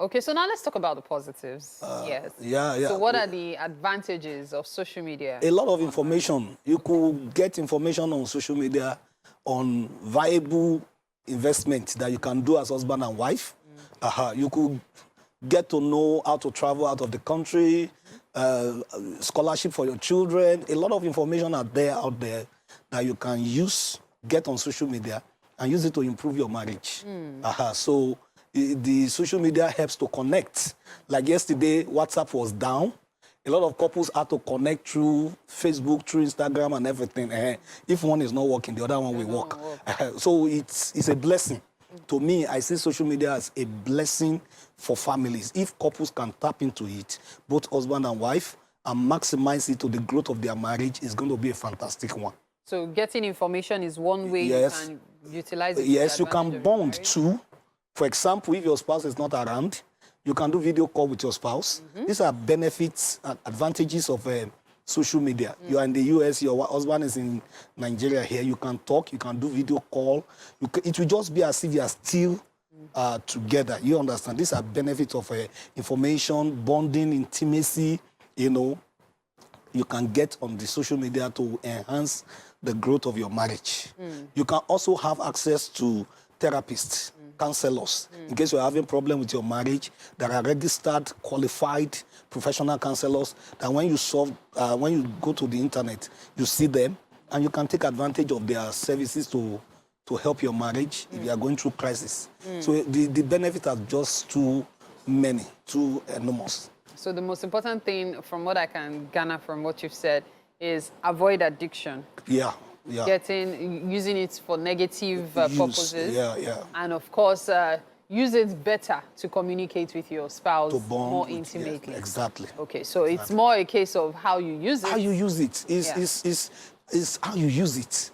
Okay, so now let's talk about the positives. Yes. Yeah. So what are the advantages of social media? A lot of information. You could get information on social media on viable investment that you can do as husband and wife. You could get to know how to travel out of the country, scholarship for your children. A lot of information out there that you can get on social media and use it to improve your marriage. So the social media helps to connect. Like yesterday, WhatsApp was down. A lot of couples had to connect through Facebook, through Instagram and everything. If one is not working, the other one will work. So it's a blessing. To me, I see social media as a blessing for families. If couples can tap into it, both husband and wife, and maximize it to the growth of their marriage, is going to be a fantastic one. So getting information is one way you can utilize it. Yes, you can bond too. For example, if your spouse is not around, you can do video call with your spouse. These are benefits and advantages of social media. You are in the US, your husband is in Nigeria here. You can talk, you can do video call. It will just be as if you are still together. You understand? These are benefits of information, bonding, intimacy, you know, you can get on the social media to enhance the growth of your marriage. You can also have access to therapists, counselors. In case you're having a problem with your marriage, there are registered, qualified professional counselors that when you go to the internet, you see them and you can take advantage of their services to help your marriage if you are going through crisis. So the benefits are just too many, too enormous. So the most important thing from what I can garner from what you've said is avoid addiction. Using it for negative purposes. And of course, use it better to communicate with your spouse more intimately. Exactly. Okay, so it's more a case of how you use it. How you use it is how you use it.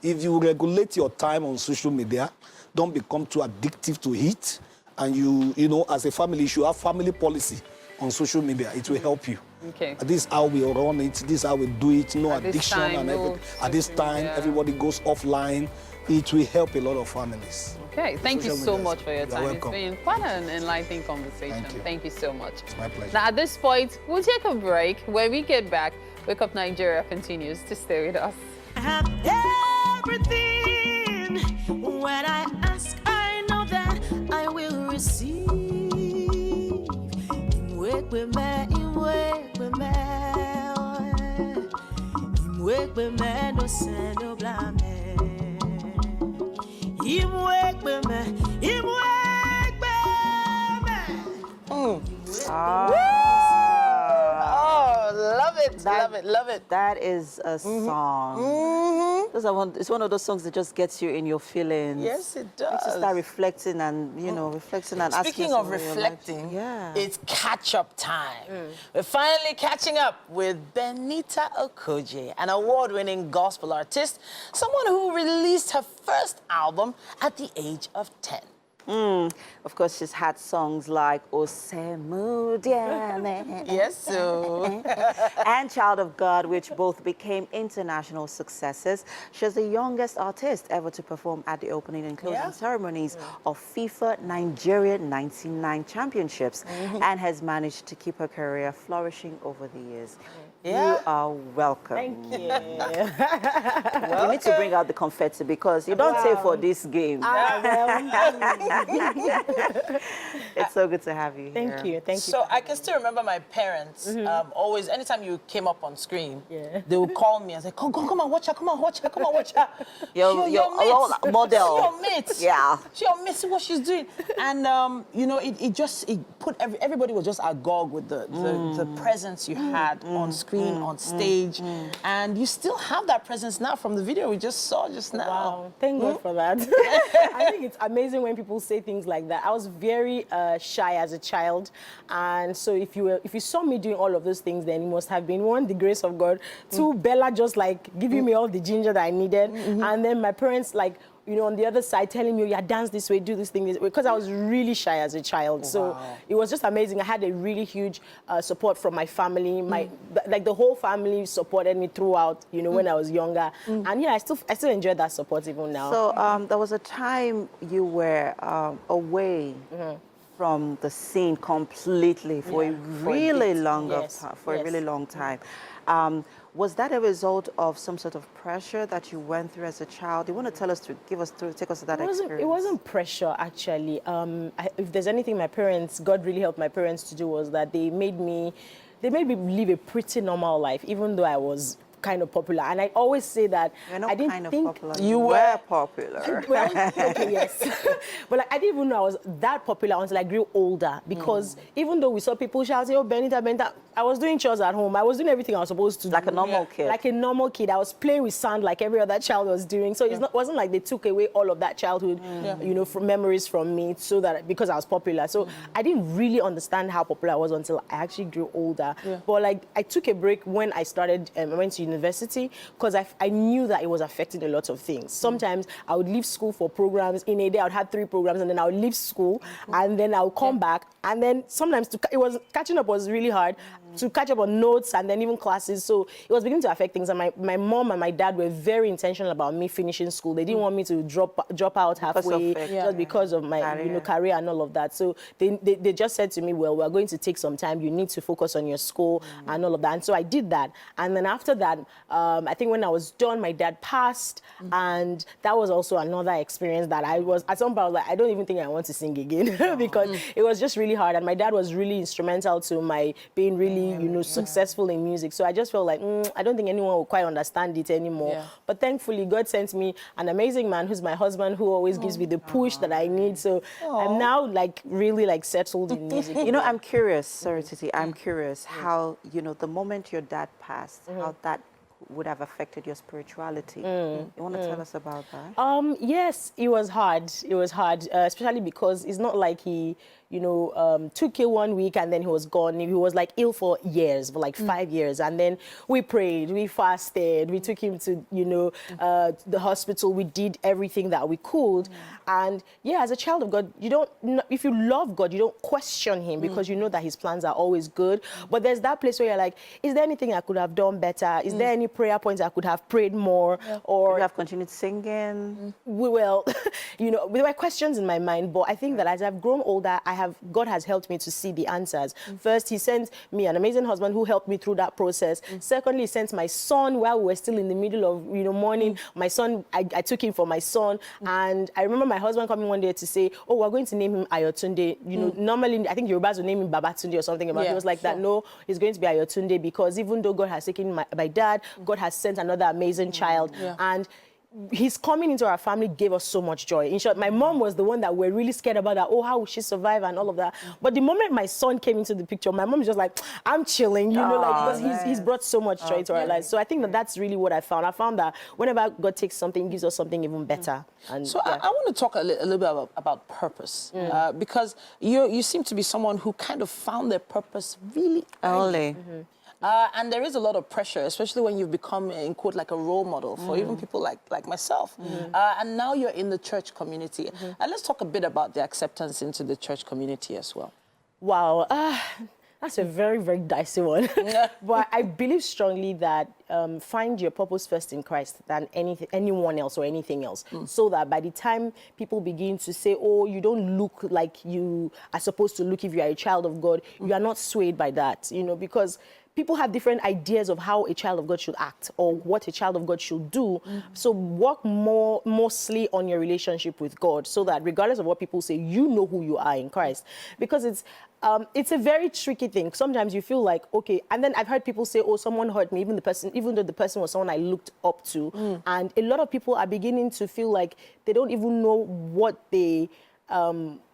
If you regulate your time on social media, don't become too addictive to it, and you know, as a family, you should have family policy on social media. It will help you. Okay. This is how we run it. This is how we do it. No addiction and everything. At this time, everybody goes offline. It will help a lot of families. Okay. Thank you so much for your time. Welcome. It's been quite an enlightening conversation. Thank you so much. It's my pleasure. Now, at this point, we'll take a break. When we get back, Wake Up Nigeria continues. To stay with us. I have everything. When I ask, I know that I will receive. Wake with me, no send no blame. Wake with me. Love it. That is a song. It's one of those songs that just gets you in your feelings. Yes, it does. Makes you start reflecting and, reflecting and asking. Speaking of reflecting, it's catch-up time. We're finally catching up with Benita Okojie, an award-winning gospel artist, someone who released her first album at the age of 10. Of course, she's had songs like Osemudiame. Yes, so. And Child of God, which both became international successes. She's the youngest artist ever to perform at the opening and closing ceremonies of FIFA Nigeria 99 Championships and has managed to keep her career flourishing over the years. You are welcome. Thank you. You need to bring out the confetti because you don't say for this game. It's so good to have you here. Thank you. So I can still remember my parents always, anytime you came up on screen, they would call me and say, come on, watch her, come on, watch her. Your model. Your mate. Yeah. She your mate, see what she's doing. And, it put everybody was just agog with the presence you had on screen, on stage. And you still have that presence now from the video we just saw just now. Wow, thank God for that. I think it's amazing when people say things like that. I was very shy as a child, and so if you saw me doing all of those things, then it must have been one, the grace of God, two, Bella just like giving me all the ginger that I needed, and then my parents like you know, on the other side telling me, yeah, dance this way, do this thing this way, because I was really shy as a child. So it was just amazing. I had a really huge support from my family. Like the whole family supported me throughout, you know, when I was younger. And yeah, I still enjoy that support even now. So there was a time you were away from the scene completely for a really long time. Was that a result of some sort of pressure that you went through as a child? You want to tell us, take us to that experience? It wasn't pressure, actually. If there's anything my parents, God really helped my parents to do, was that they made me live a pretty normal life, even though I was kind of popular. And I always say that I didn't think popular. You were popular. Well, okay, yes. But like, I didn't even know I was that popular until I grew older, because even though we saw people shouting, oh, Benita, Benita, I was doing chores at home. I was doing everything I was supposed to do. Like a normal kid. Like a normal kid. I was playing with sand like every other child was doing. So it wasn't like they took away all of that childhood, you know, from memories from me, so that because I was popular. So I didn't really understand how popular I was until I actually grew older. But like, I took a break when I started, I went to university, because I knew that it was affecting a lot of things. Sometimes I would leave school for programs. In a day, I would have 3 programs, and then I would leave school, and then I would come back. And then sometimes catching up was really hard, to catch up on notes and then even classes. So it was beginning to affect things. And my mom and my dad were very intentional about me finishing school. They didn't want me to drop out halfway just because of my career and all of that. So they just said to me, well, we're going to take some time. You need to focus on your school and all of that. And so I did that. And then after that, I think when I was done, my dad passed. And that was also another experience that I was, at some point, I was like, I don't even think I want to sing again because it was just really hard. And my dad was really instrumental to my being really, you know, successful in music. So I just felt like, I don't think anyone will quite understand it anymore. But thankfully, God sent me an amazing man who's my husband, who always gives me the push that I need. So I'm now like really like settled in music. You know, I'm curious, sorry Titi, I'm curious how, you know, the moment your dad passed, how that would have affected your spirituality. You want to tell us about that? Yes, it was hard. It was hard, especially because it's not like he, you know, took ill 1 week and then he was gone. He was like ill for years, for like 5 years. And then we prayed, we fasted, we took him to, you know, the hospital. We did everything that we could. And yeah, as a child of God, you don't, if you love God, you don't question him because you know that his plans are always good. But there's that place where you're like, is there anything I could have done better? Is there any prayer points I could have prayed more? Or you have continued singing? Well, you know, there were questions in my mind, but I think that as I've grown older, God has helped me to see the answers. First, he sent me an amazing husband who helped me through that process. Secondly, he sent my son while we were still in the middle of, you know, mourning. My son, I took him for my son. And I remember my husband coming one day to say, oh, we're going to name him Ayotunde. You know, normally, I think Yorubas would name him Babatunde or something. But he was like that, no, he's going to be Ayotunde, because even though God has taken my dad, God has sent another amazing child. And his coming into our family gave us so much joy. In short, my mom was the one that we're really scared about, that, oh, how will she survive and all of that. But the moment my son came into the picture, my mom was just like, I'm chilling, you know, like, because he's brought so much joy to our lives. So I think that that's really what I found. I found that whenever God takes something, he gives us something even better. And, so I want to talk a little bit about purpose, because you seem to be someone who kind of found their purpose really early. And there is a lot of pressure, especially when you've become, in quote, like a role model for even people like myself. And now you're in the church community. And let's talk a bit about the acceptance into the church community as well. Wow. That's a very, very dicey one. But I believe strongly that find your purpose first in Christ than anyone else or anything else. So that by the time people begin to say, oh, you don't look like you are supposed to look if you are a child of God, you are not swayed by that, you know, because people have different ideas of how a child of God should act or what a child of God should do. So work mostly on your relationship with God, so that regardless of what people say, you know who you are in Christ. Because it's a very tricky thing. Sometimes you feel like, okay, and then I've heard people say, oh, someone hurt me, even though the person was someone I looked up to. And a lot of people are beginning to feel like they don't even know what they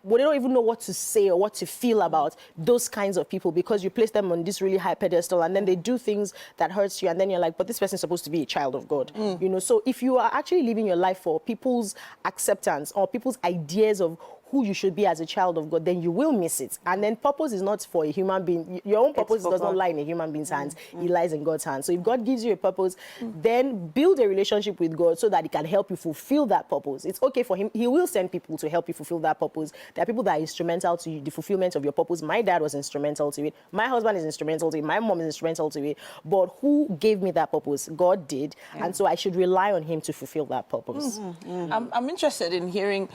they don't even know what to say or what to feel about those kinds of people because you place them on this really high pedestal and then they do things that hurts you and then you're like, but this person's supposed to be a child of God. You know, so if you are actually living your life for people's acceptance or people's ideas of who you should be as a child of God, then you will miss it. And then purpose is not for a human being. Your own purpose does not lie in a human being's hands. It lies in God's hands. So if God gives you a purpose, then build a relationship with God so that He can help you fulfill that purpose. It's okay for Him. He will send people to help you fulfill that purpose. There are people that are instrumental to the fulfillment of your purpose. My dad was instrumental to it. My husband is instrumental to it. My mom is instrumental to it. But who gave me that purpose? God did. And so I should rely on Him to fulfill that purpose. I'm interested in hearing,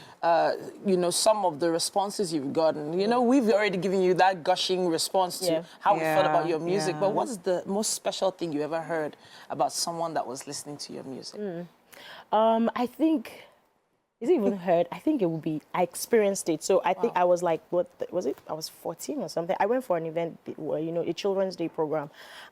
you know, some of the responses you've gotten. You know, we've already given you that gushing response to how we felt about your music, but what's the most special thing you ever heard about someone that was listening to your music? I think, is it even heard? I think it would be, I experienced it. So I think I was like, what was it? I was 14 or something. I went for an event, where, you know, a Children's Day program.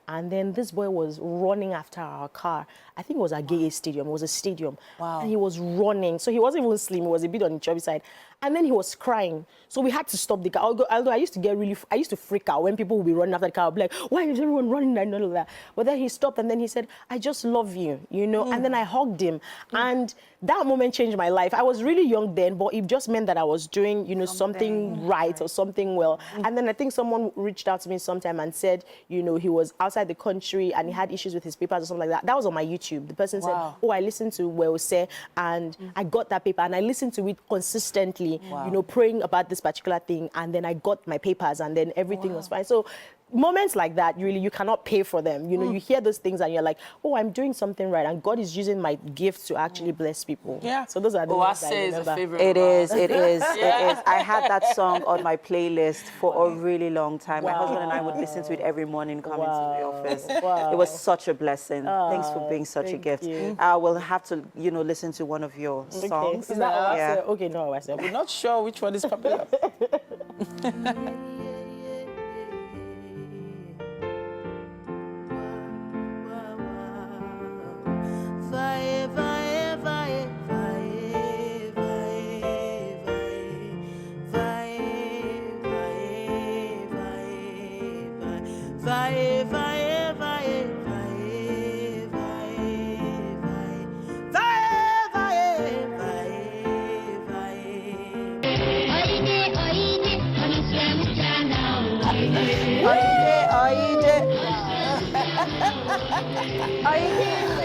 And then this boy was running after our car. I think it was a gay stadium. It was a stadium. Wow. And he was running. So he wasn't even slim. He was a bit on the chubby side. And then he was crying. So we had to stop the car. Although I used to freak out when people would be running after the car. I'd be like, why is everyone running and all of that? But then he stopped and then he said, I just love you, you know? And then I hugged him. And that moment changed my life. I was really young then, but it just meant that I was doing, you know, something right or something well. And then I think someone reached out to me sometime and said, you know, he was outside the country and he had issues with his papers or something like that. That was on my YouTube. The person said, oh, I listened to Ose and I got that paper and I listened to it consistently, you know, praying about this particular thing. And then I got my papers and then everything was fine. So moments like that, really, you cannot pay for them. You know, you hear those things and you're like, oh, I'm doing something right. And God is using my gift to actually bless people. Yeah. So those are the ones Ose is a favorite. It is. It is. I had that song on my playlist for a really long time. My husband and I would listen to it every morning coming to the office. It was such a blessing. Thanks for being such a gift. I will have to, you know, listen to one of your songs. Is that okay, no, I said. We're not sure which one is popular.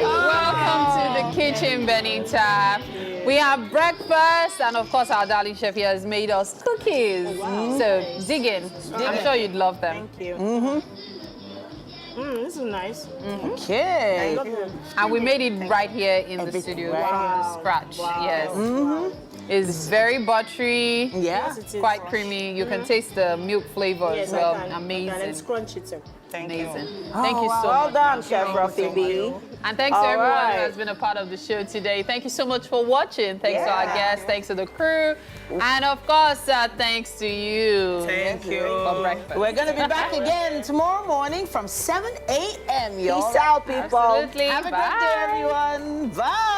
Welcome to the kitchen, Benita. We have breakfast, and of course, our darling chef here has made us cookies. So dig in. I'm sure you'd love them. Thank you. This is nice. Okay. And we made it right here in the studio from scratch. Yes. It's very buttery. Yeah. Yes, quite creamy. You can taste the milk flavor as well. Amazing. And it's crunchy too. Amazing. Thank you so much. Well done, Chef Rafi B. And thanks to everyone who has been a part of the show today. Thank you so much for watching. Thanks to our guests. Thanks to the crew. And of course, thanks to you. Thank you. For breakfast. We're going to be back again tomorrow morning from 7 a.m. Peace out, people. Absolutely. Have a Bye. good day, everyone. Bye.